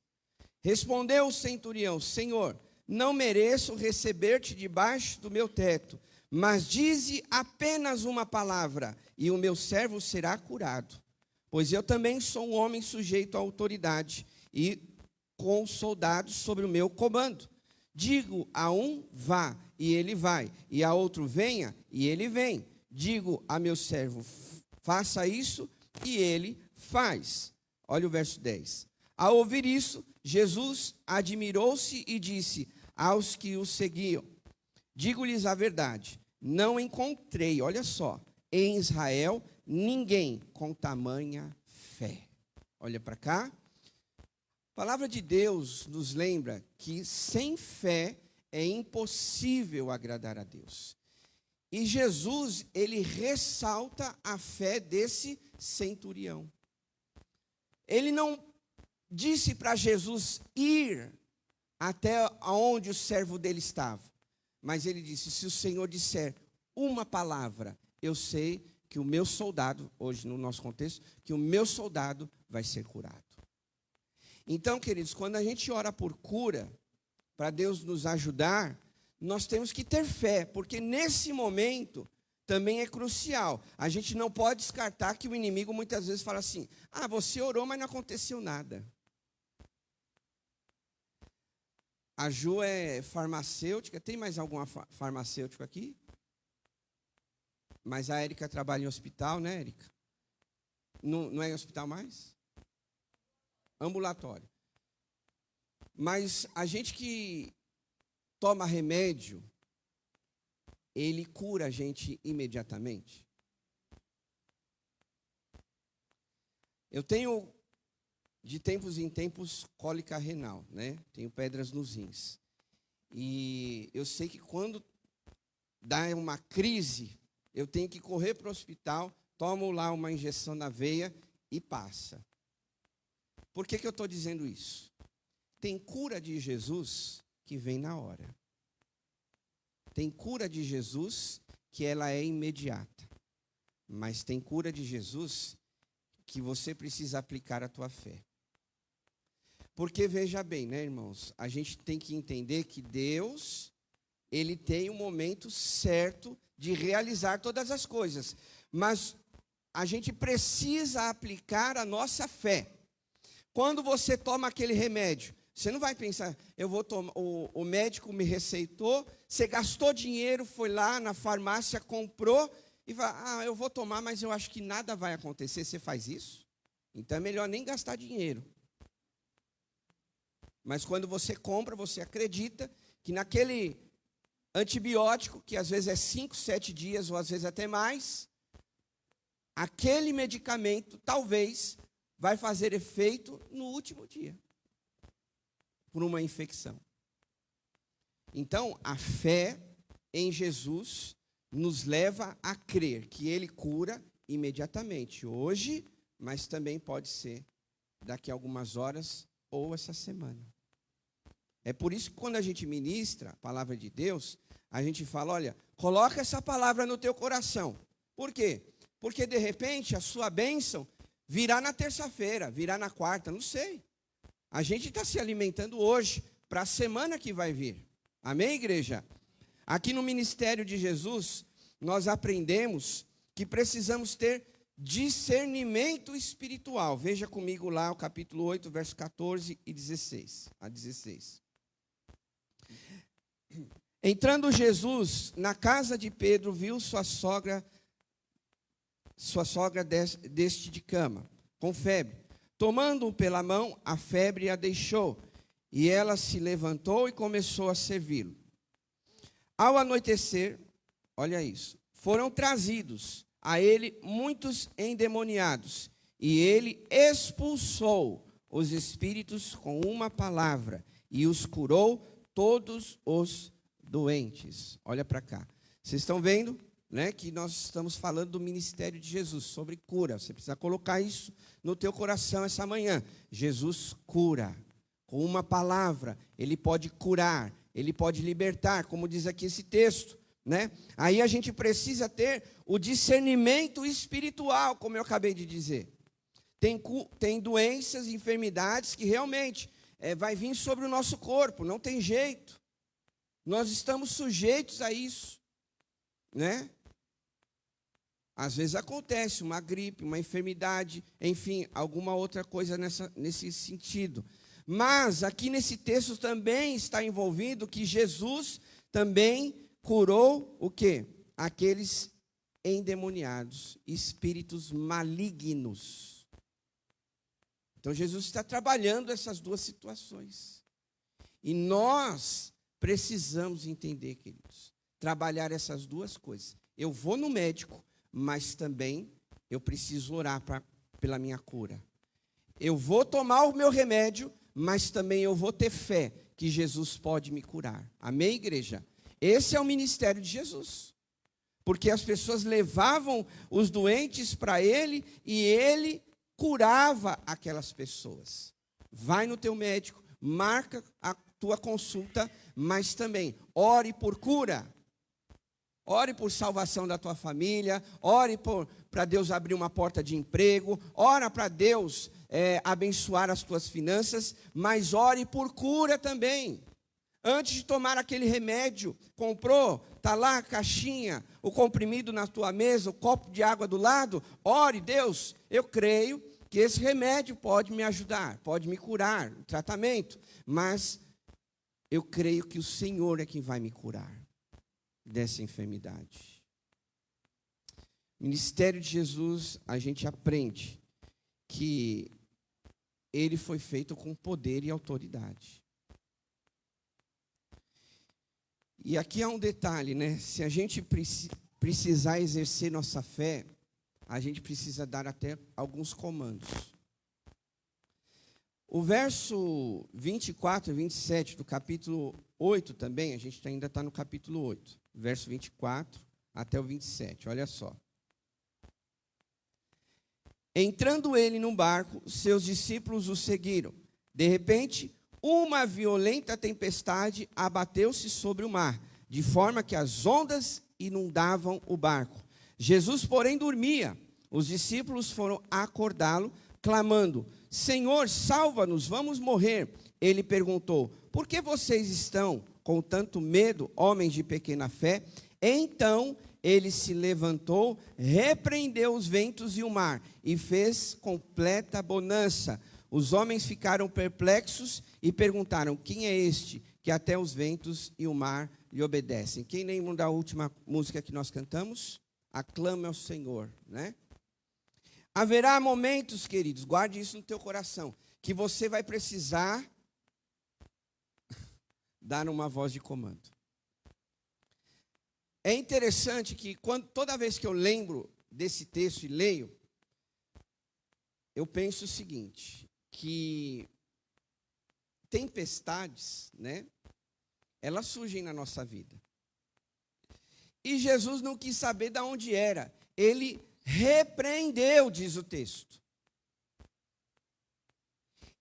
Respondeu o centurião: Senhor, não mereço receber-te debaixo do meu teto, mas dize apenas uma palavra, e o meu servo será curado. Pois eu também sou um homem sujeito à autoridade, e com soldados sobre o meu comando. Digo a um, vá, e ele vai, e a outro, venha, e ele vem. Digo a meu servo, faça isso, e ele faz. Olha o verso 10. Ao ouvir isso, Jesus admirou-se e disse aos que o seguiam: digo-lhes a verdade, não encontrei, olha só, em Israel ninguém com tamanha fé. Olha para cá. A palavra de Deus nos lembra que sem fé é impossível agradar a Deus. E Jesus, ele ressalta a fé desse centurião. Ele não disse para Jesus ir até onde o servo dele estava, mas ele disse: se o Senhor disser uma palavra, eu sei que o meu soldado, hoje no nosso contexto, que o meu soldado vai ser curado. Então, queridos, quando a gente ora por cura, para Deus nos ajudar, nós temos que ter fé, porque nesse momento também é crucial. A gente não pode descartar que o inimigo muitas vezes fala assim: ah, você orou, mas não aconteceu nada. A Ju é farmacêutica. Tem mais alguma farmacêutica aqui? Mas a Érica trabalha em hospital, né, Érica? Não é em hospital mais? Ambulatório. Mas a gente que toma remédio, ele cura a gente imediatamente. Eu tenho, de tempos em tempos, cólica renal, né? Tenho pedras nos rins. E eu sei que quando dá uma crise, eu tenho que correr para o hospital, tomo lá uma injeção na veia e passa. Por que eu estou dizendo isso? Tem cura de Jesus que vem na hora. Tem cura de Jesus que ela é imediata. Mas tem cura de Jesus que você precisa aplicar a tua fé. Porque veja bem, né, irmãos? A gente tem que entender que Deus, Ele tem um momento certo de realizar todas as coisas. Mas a gente precisa aplicar a nossa fé. Quando você toma aquele remédio, você não vai pensar: eu vou tomar, o médico me receitou, você gastou dinheiro, foi lá na farmácia, comprou, e vai: eu vou tomar, mas eu acho que nada vai acontecer. Você faz isso? Então é melhor nem gastar dinheiro. Mas quando você compra, você acredita que naquele antibiótico, que às vezes é 5, 7 dias, ou às vezes até mais, aquele medicamento talvez vai fazer efeito no último dia, por uma infecção. Então, a fé em Jesus nos leva a crer que Ele cura imediatamente, hoje, mas também pode ser daqui a algumas horas ou essa semana. É por isso que quando a gente ministra a palavra de Deus, a gente fala: olha, coloca essa palavra no teu coração. Por quê? Porque de repente a sua bênção virá na terça-feira, virá na quarta, não sei. A gente está se alimentando hoje para a semana que vai vir. Amém, igreja? Aqui no ministério de Jesus, nós aprendemos que precisamos ter discernimento espiritual. Veja comigo lá o capítulo 8, verso 14 e 16 a 16. Entrando Jesus na casa de Pedro, viu sua sogra deste de cama, com febre. Tomando-o pela mão, a febre a deixou, e ela se levantou e começou a servi-lo. Ao anoitecer, olha isso, foram trazidos a ele muitos endemoniados, e ele expulsou os espíritos com uma palavra, e os curou todos os doentes. Olha para cá. Vocês estão vendo, né, que nós estamos falando do ministério de Jesus, sobre cura. Você precisa colocar isso no teu coração essa manhã. Jesus cura. Com uma palavra, ele pode curar, ele pode libertar, como diz aqui esse texto, né? Aí a gente precisa ter o discernimento espiritual, como eu acabei de dizer. Tem doenças, enfermidades que realmente vai vir sobre o nosso corpo, não tem jeito. Nós estamos sujeitos a isso, né? Às vezes acontece uma gripe, uma enfermidade, enfim, alguma outra coisa nesse sentido. Mas aqui nesse texto também está envolvido que Jesus também curou o quê? Aqueles endemoniados, espíritos malignos. Então Jesus está trabalhando essas duas situações. E nós precisamos entender, queridos, trabalhar essas duas coisas. Eu vou no médico, mas também eu preciso orar pela minha cura. Eu vou tomar o meu remédio, mas também eu vou ter fé que Jesus pode me curar. Amém, igreja? Esse é o ministério de Jesus. Porque as pessoas levavam os doentes para ele e ele curava aquelas pessoas. Vai no teu médico, marca a tua consulta, mas também ore por cura. Ore por salvação da tua família, ore para Deus abrir uma porta de emprego, ora para Deus abençoar as tuas finanças, mas ore por cura também. Antes de tomar aquele remédio, comprou, está lá a caixinha, o comprimido na tua mesa, o copo de água do lado, ore, Deus, eu creio que esse remédio pode me ajudar, pode me curar, o tratamento, mas eu creio que o Senhor é quem vai me curar dessa enfermidade. Ministério de Jesus, a gente aprende que ele foi feito com poder e autoridade. E aqui há um detalhe, né? Se a gente precisar exercer nossa fé, a gente precisa dar até alguns comandos. O verso 24 e 27 do capítulo 8 também, a gente ainda está no capítulo 8, verso 24 até o 27, olha só. Entrando ele num barco, seus discípulos o seguiram. De repente, uma violenta tempestade abateu-se sobre o mar, de forma que as ondas inundavam o barco. Jesus, porém, dormia. Os discípulos foram acordá-lo, clamando: Senhor, salva-nos, vamos morrer. Ele perguntou: por que vocês estão com tanto medo, homens de pequena fé? Então ele se levantou, repreendeu os ventos e o mar, e fez completa bonança. Os homens ficaram perplexos e perguntaram: quem é este que até os ventos e o mar lhe obedecem? Quem lembra da última música que nós cantamos? Aclama ao Senhor, né? Haverá momentos, queridos, guarde isso no teu coração, que você vai precisar dar uma voz de comando. É interessante que toda vez que eu lembro desse texto e leio, eu penso o seguinte, que tempestades, né, elas surgem na nossa vida. E Jesus não quis saber de onde era. Ele repreendeu, diz o texto.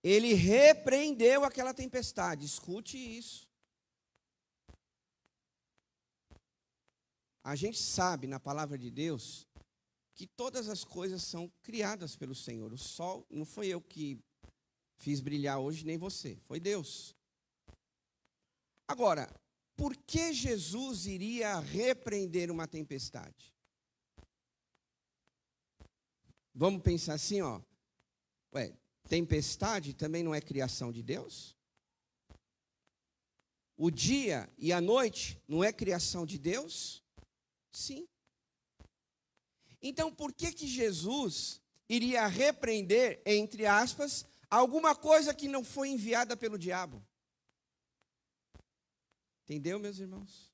Ele repreendeu aquela tempestade. Escute isso. A gente sabe na palavra de Deus que todas as coisas são criadas pelo Senhor. O sol, não foi eu que fiz brilhar hoje, nem você. Foi Deus. Agora, por que Jesus iria repreender uma tempestade? Vamos pensar assim, ó. Ué, tempestade também não é criação de Deus? O dia e a noite não é criação de Deus? Sim. Então, por que Jesus iria repreender, entre aspas, alguma coisa que não foi enviada pelo diabo? Entendeu, meus irmãos?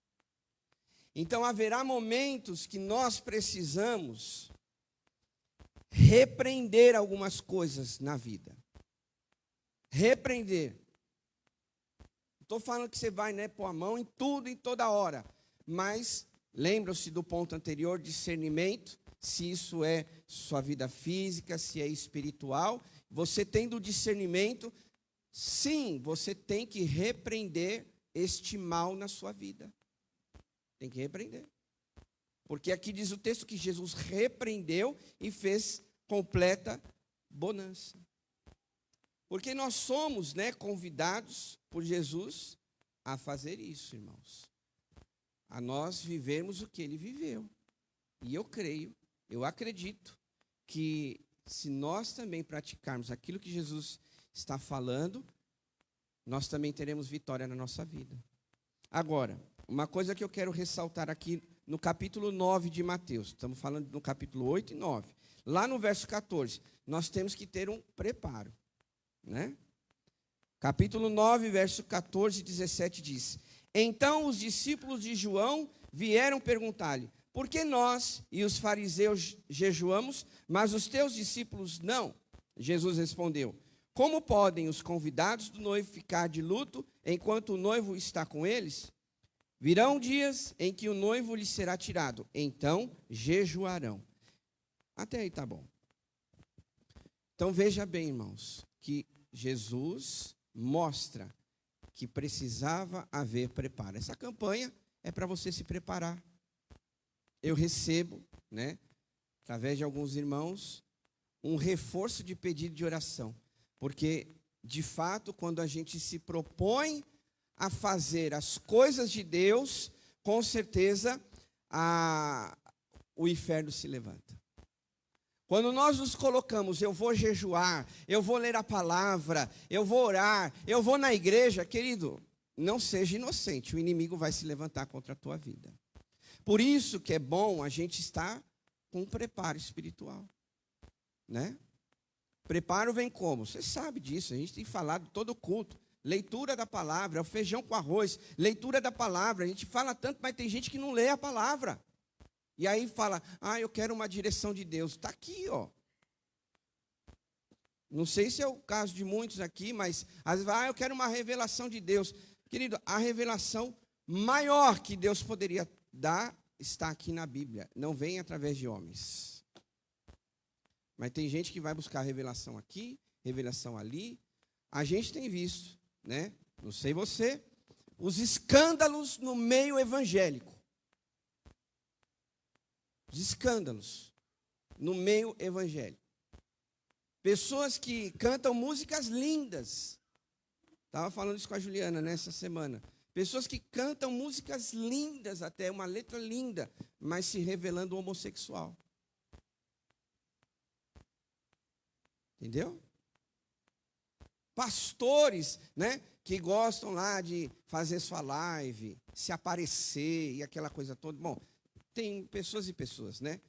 Então, haverá momentos que nós precisamos repreender algumas coisas na vida. Repreender. Estou falando que você vai, né, pôr a mão em tudo, em toda hora. Mas, lembram-se do ponto anterior, discernimento, se isso é sua vida física, se é espiritual. Você tendo discernimento, sim, você tem que repreender este mal na sua vida. Tem que repreender. Porque aqui diz o texto que Jesus repreendeu e fez completa bonança. Porque nós somos, né, convidados por Jesus a fazer isso, irmãos. A nós vivermos o que ele viveu. E eu creio, eu acredito que se nós também praticarmos aquilo que Jesus está falando, nós também teremos vitória na nossa vida. Agora, uma coisa que eu quero ressaltar aqui no capítulo 9 de Mateus, estamos falando no capítulo 8 e 9. Lá no verso 14, nós temos que ter um preparo, né? Capítulo 9, verso 14 e 17 diz: Então os discípulos de João vieram perguntar-lhe: Por que nós e os fariseus jejuamos, mas os teus discípulos não? Jesus respondeu: Como podem os convidados do noivo ficar de luto enquanto o noivo está com eles? Virão dias em que o noivo lhes será tirado, então jejuarão. Até aí tá bom. Então veja bem, irmãos, que Jesus mostra que precisava haver preparo. Essa campanha é para você se preparar. Eu recebo, né, através de alguns irmãos, um reforço de pedido de oração. Porque, de fato, quando a gente se propõe a fazer as coisas de Deus, com certeza o inferno se levanta. Quando nós nos colocamos, eu vou jejuar, eu vou ler a palavra, eu vou orar, eu vou na igreja, querido, não seja inocente, o inimigo vai se levantar contra a tua vida. Por isso que é bom a gente estar com um preparo espiritual, né? Preparo vem como? Você sabe disso, a gente tem falado todo culto. Leitura da palavra, é o feijão com arroz. Leitura da palavra, a gente fala tanto, mas tem gente que não lê a palavra. E aí fala, eu quero uma direção de Deus. Está aqui, ó. Não sei se é o caso de muitos aqui, mas às vezes, eu quero uma revelação de Deus. Querido, a revelação maior que Deus poderia dar está aqui na Bíblia. Não vem através de homens. Mas tem gente que vai buscar revelação aqui, revelação ali. A gente tem visto, né? Não sei você, os escândalos no meio evangélico. Os escândalos no meio evangélico. Pessoas que cantam músicas lindas. Estava falando isso com a Juliana nessa semana. Pessoas que cantam músicas lindas, até uma letra linda, mas se revelando homossexual. Entendeu? Pastores, né, que gostam lá de fazer sua live, se aparecer e aquela coisa toda. Bom, tem pessoas e pessoas, né?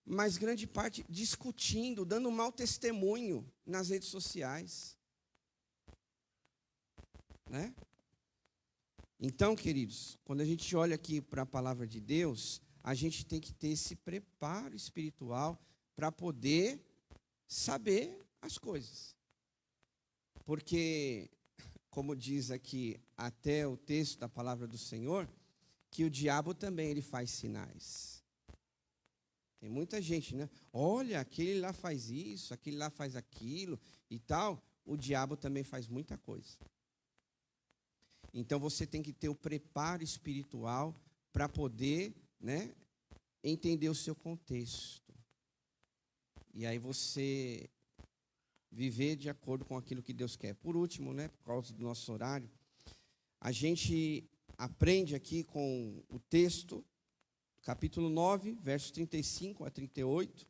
Mas grande parte discutindo, dando mau testemunho nas redes sociais. Né? Então, queridos, quando a gente olha aqui para a palavra de Deus, a gente tem que ter esse preparo espiritual para poder saber as coisas. Porque, como diz aqui até o texto da palavra do Senhor, que o diabo também ele faz sinais. Tem muita gente, né? Olha, aquele lá faz isso, aquele lá faz aquilo e tal. O diabo também faz muita coisa. Então você tem que ter o preparo espiritual para poder, né, entender o seu contexto. E aí você viver de acordo com aquilo que Deus quer. Por último, né, por causa do nosso horário, a gente aprende aqui com o texto, capítulo 9, versos 35 a 38,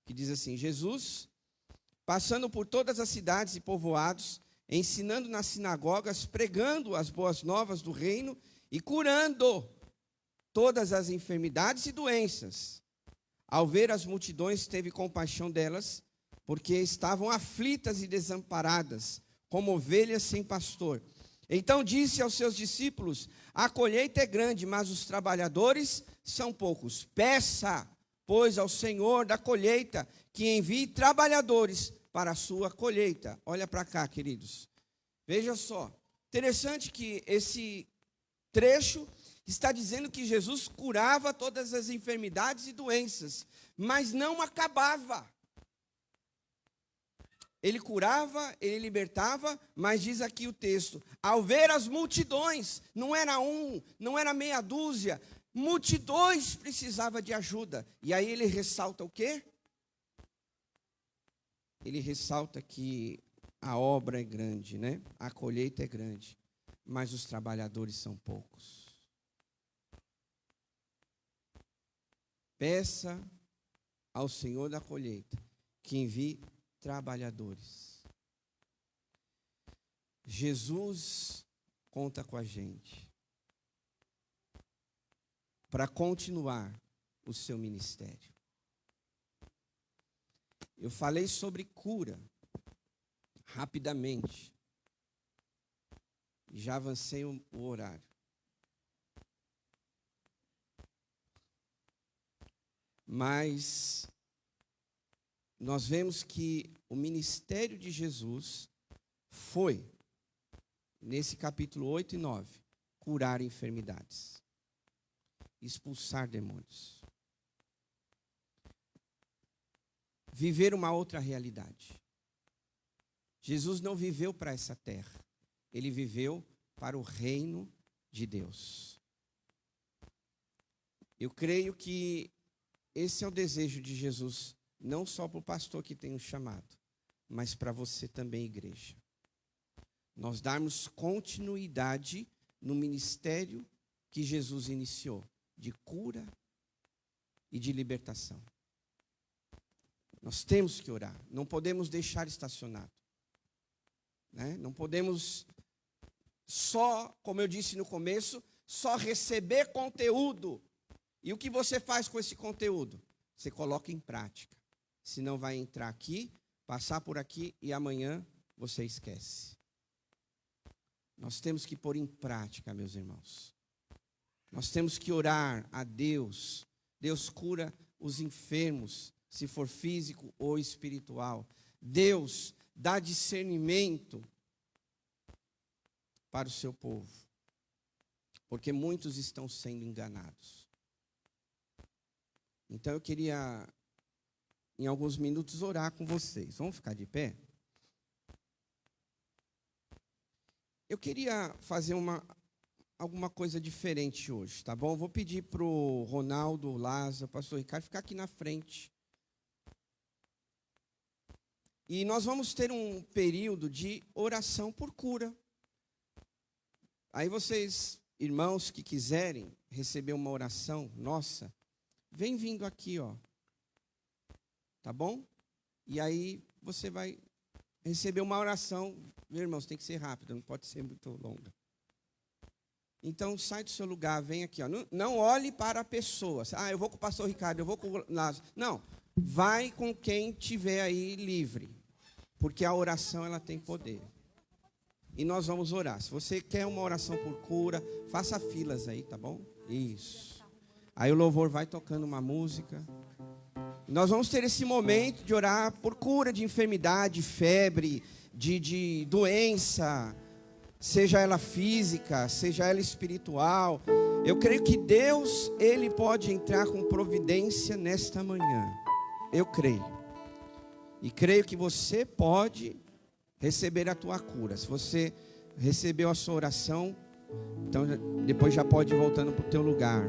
que diz assim: Jesus, passando por todas as cidades e povoados, ensinando nas sinagogas, pregando as boas novas do reino e curando todas as enfermidades e doenças. Ao ver as multidões, teve compaixão delas, porque estavam aflitas e desamparadas, como ovelhas sem pastor. Então disse aos seus discípulos: a colheita é grande, mas os trabalhadores são poucos. Peça, pois, ao Senhor da colheita que envie trabalhadores para a sua colheita. Olha para cá, queridos. Veja só. Interessante que esse trecho está dizendo que Jesus curava todas as enfermidades e doenças, mas não acabava. Ele curava, ele libertava, mas diz aqui o texto: ao ver as multidões, não era um, não era meia dúzia, multidões precisava de ajuda. E aí ele ressalta o quê? Ele ressalta que a obra é grande, né? A colheita é grande, mas os trabalhadores são poucos. Peça ao Senhor da colheita que envie trabalhadores. Jesus conta com a gente para continuar o seu ministério. Eu falei sobre cura rapidamente. Já avancei o horário. Mas nós vemos que o ministério de Jesus foi, nesse capítulo 8 e 9, curar enfermidades, expulsar demônios, viver uma outra realidade. Jesus não viveu para essa terra, ele viveu para o reino de Deus. Eu creio que esse é o desejo de Jesus, não só para o pastor que tem um chamado, mas para você também, igreja. Nós darmos continuidade no ministério que Jesus iniciou, de cura e de libertação. Nós temos que orar, não podemos deixar estacionado, né? Não podemos só, como eu disse no começo, só receber conteúdo. E o que você faz com esse conteúdo? Você coloca em prática. Senão vai entrar aqui, passar por aqui e amanhã você esquece. Nós temos que pôr em prática, meus irmãos. Nós temos que orar a Deus. Deus cura os enfermos, se for físico ou espiritual. Deus dá discernimento para o seu povo. Porque muitos estão sendo enganados. Então eu queria, em alguns minutos, orar com vocês. Vamos ficar de pé? Eu queria fazer alguma coisa diferente hoje, tá bom? Vou pedir para o Ronaldo, o Lázaro, o pastor Ricardo, ficar aqui na frente. E nós vamos ter um período de oração por cura. Aí vocês, irmãos que quiserem receber uma oração nossa, vem vindo aqui, ó. Tá bom? E aí você vai receber uma oração. Meu irmãos, tem que ser rápido, não pode ser muito longa. Então, sai do seu lugar, vem aqui, ó. Não olhe para a pessoa. Ah, eu vou com o pastor Ricardo, eu vou com o Lázaro. Não, vai com quem tiver aí livre. Porque a oração, ela tem poder. E nós vamos orar. Se você quer uma oração por cura, faça filas aí, tá bom? Isso. Aí o louvor vai tocando uma música. Nós vamos ter esse momento de orar por cura de enfermidade, febre, de doença, seja ela física, seja ela espiritual. Eu creio que Deus, Ele pode entrar com providência nesta manhã. Eu creio. E creio que você pode receber a tua cura. Se você recebeu a sua oração, então depois já pode ir voltando para o teu lugar.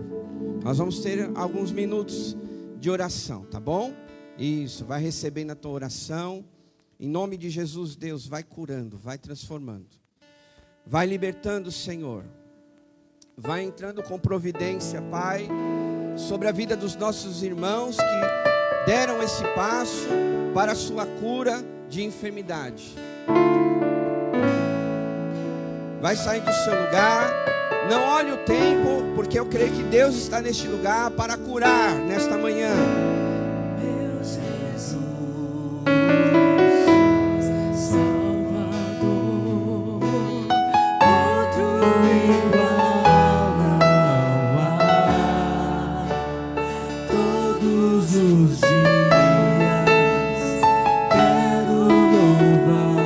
Nós vamos ter alguns minutos de oração, tá bom? Isso, vai recebendo a tua oração. Em nome de Jesus, Deus, vai curando, vai transformando. Vai libertando, Senhor. Vai entrando com providência, Pai, sobre a vida dos nossos irmãos que deram esse passo para a sua cura de enfermidade. Vai sair do seu lugar. Não olhe o tempo, porque eu creio que Deus está neste lugar para curar nesta manhã. Meu Jesus, Salvador, outro igual não há. Todos os dias quero louvar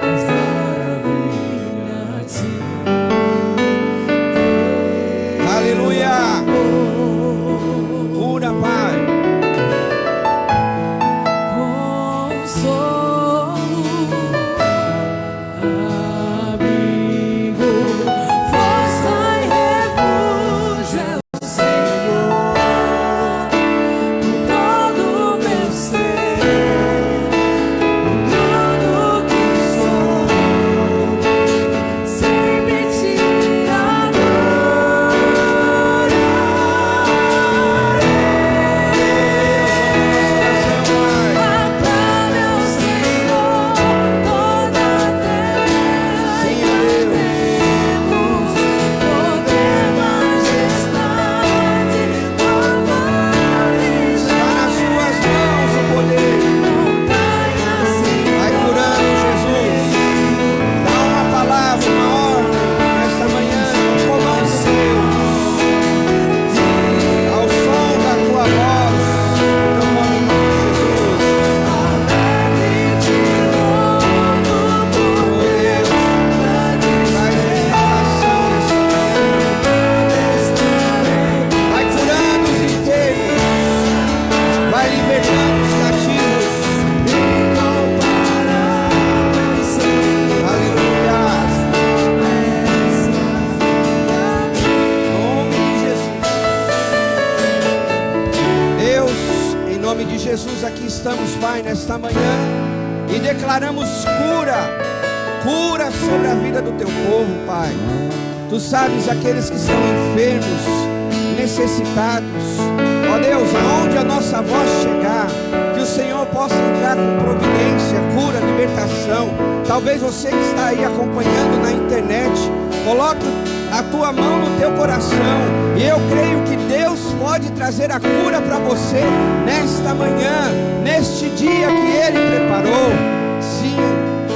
as maravilhas de Aleluia! Cura, Pai. consolo, amigo, força e refúgio é o Senhor, com todo o meu ser, com tudo que sou, sempre te aclame ao Senhor toda a terra e cantemos poder, majestade, louvores, Está nas suas mãos o poder. montanhas e Vai curando, Jesus. Dá uma palavra, uma ordem nesta manhã. Comando Deus. Ao som da tua voz, no nome de Jesus. Oh Deus, traz restauração nesta manhã. Vai curando os enfermos. Vai libertando os cativos. Aleluia. Deus, em nome de Jesus, aqui estamos, Pai, nesta manhã e declaramos cura sobre a vida do teu povo, Pai. Tu sabes aqueles que estão enfermos, necessitados. Ó Deus, aonde a nossa voz chegar, que o Senhor possa entrar com providência, cura, libertação. Talvez você que está aí acompanhando na internet, coloque a tua mão no teu coração, e eu creio que Deus pode trazer a cura para você nesta manhã, neste dia que Ele preparou. Sim,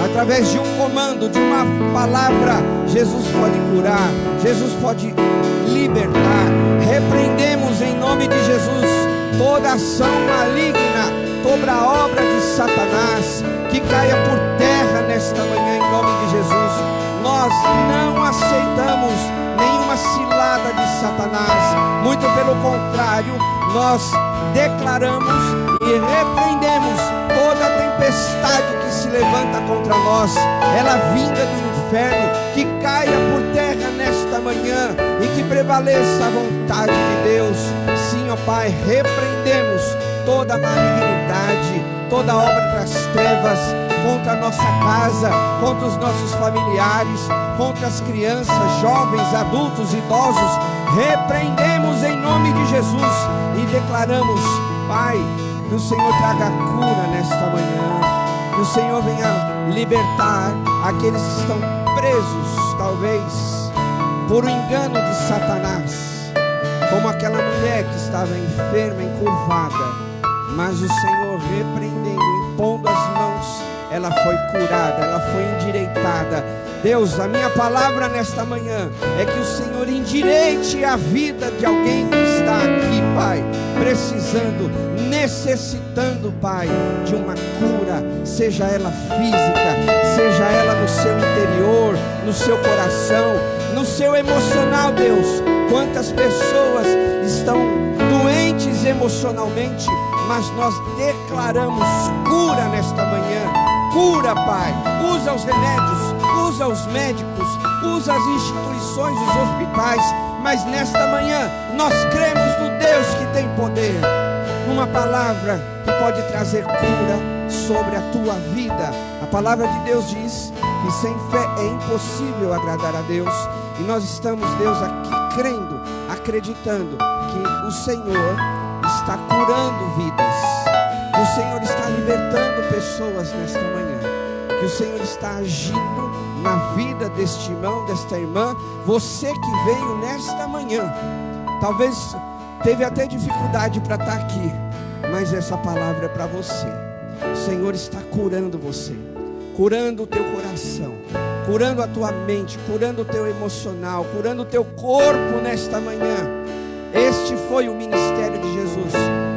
através de um comando, de uma palavra, Jesus pode curar, Jesus pode libertar. Repreendemos em nome de Jesus toda ação maligna, toda a obra de Satanás, que caia por terra nesta manhã em nome de Jesus. Nós não aceitamos nenhuma cilada de Satanás, muito pelo contrário, nós declaramos e repreendemos toda a tempestade que se levanta contra nós, ela vinda do inferno, que caia por terra nesta manhã e que prevaleça a vontade de Deus. Sim, ó Pai, repreendemos toda a malignidade, toda a obra das trevas contra a nossa casa, contra os nossos familiares, contra as crianças, jovens, adultos, idosos. Repreendemos em nome de Jesus e declaramos, Pai, que o Senhor traga cura nesta manhã, que o Senhor venha libertar aqueles que estão presos, talvez por um engano de Satanás, como aquela mulher que estava enferma, encurvada, mas o Senhor repreendendo, impondo as mãos, ela foi curada, ela foi endireitada. Deus, a minha palavra nesta manhã é que o Senhor endireite a vida de alguém que está aqui, Pai, precisando, necessitando, Pai, de uma cura, seja ela física, seja ela no seu interior, no seu coração, no seu emocional. Deus, quantas pessoas estão doentes emocionalmente, mas nós declaramos cura nesta manhã. Cura, Pai, usa os remédios, usa os médicos, usa as instituições, os hospitais, mas nesta manhã nós cremos no Deus que tem poder, numa palavra que pode trazer cura sobre a tua vida. A palavra de Deus diz que sem fé é impossível agradar a Deus. E nós estamos, Deus, aqui crendo, acreditando que o Senhor está curando vidas, que o Senhor está libertando pessoas nesta manhã, que o Senhor está agindo na vida deste irmão, desta irmã. Você que veio nesta manhã, talvez teve até dificuldade para estar aqui, mas essa palavra é para você. O Senhor está curando você, curando o teu coração, curando a tua mente, curando o teu emocional, curando o teu corpo nesta manhã. Este foi o ministério de Jesus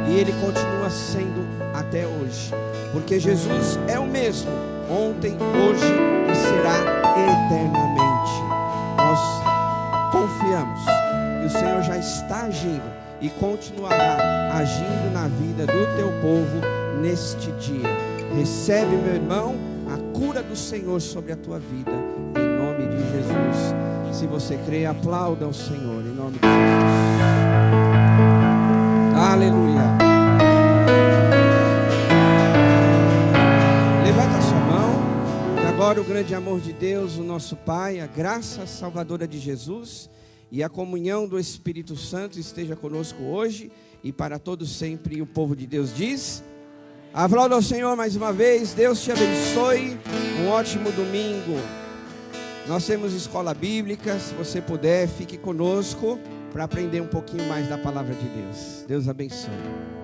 e ele continua sendo até hoje, porque Jesus é o mesmo ontem, hoje e será eternamente. Nós confiamos que o Senhor já está agindo e continuará agindo na vida do teu povo neste dia. Recebe, meu irmão, a cura do Senhor sobre a tua vida, em nome de Jesus. Se você crê, aplauda o Senhor, em nome de Jesus. Aleluia. Levanta a sua mão. E agora o grande amor de Deus, o nosso Pai, a graça salvadora de Jesus e a comunhão do Espírito Santo esteja conosco hoje e para todos sempre. E o povo de Deus diz: aplauda ao Senhor mais uma vez. Deus te abençoe. Um ótimo domingo. Nós temos escola bíblica. Se você puder, fique conosco para aprender um pouquinho mais da palavra de Deus. Deus abençoe.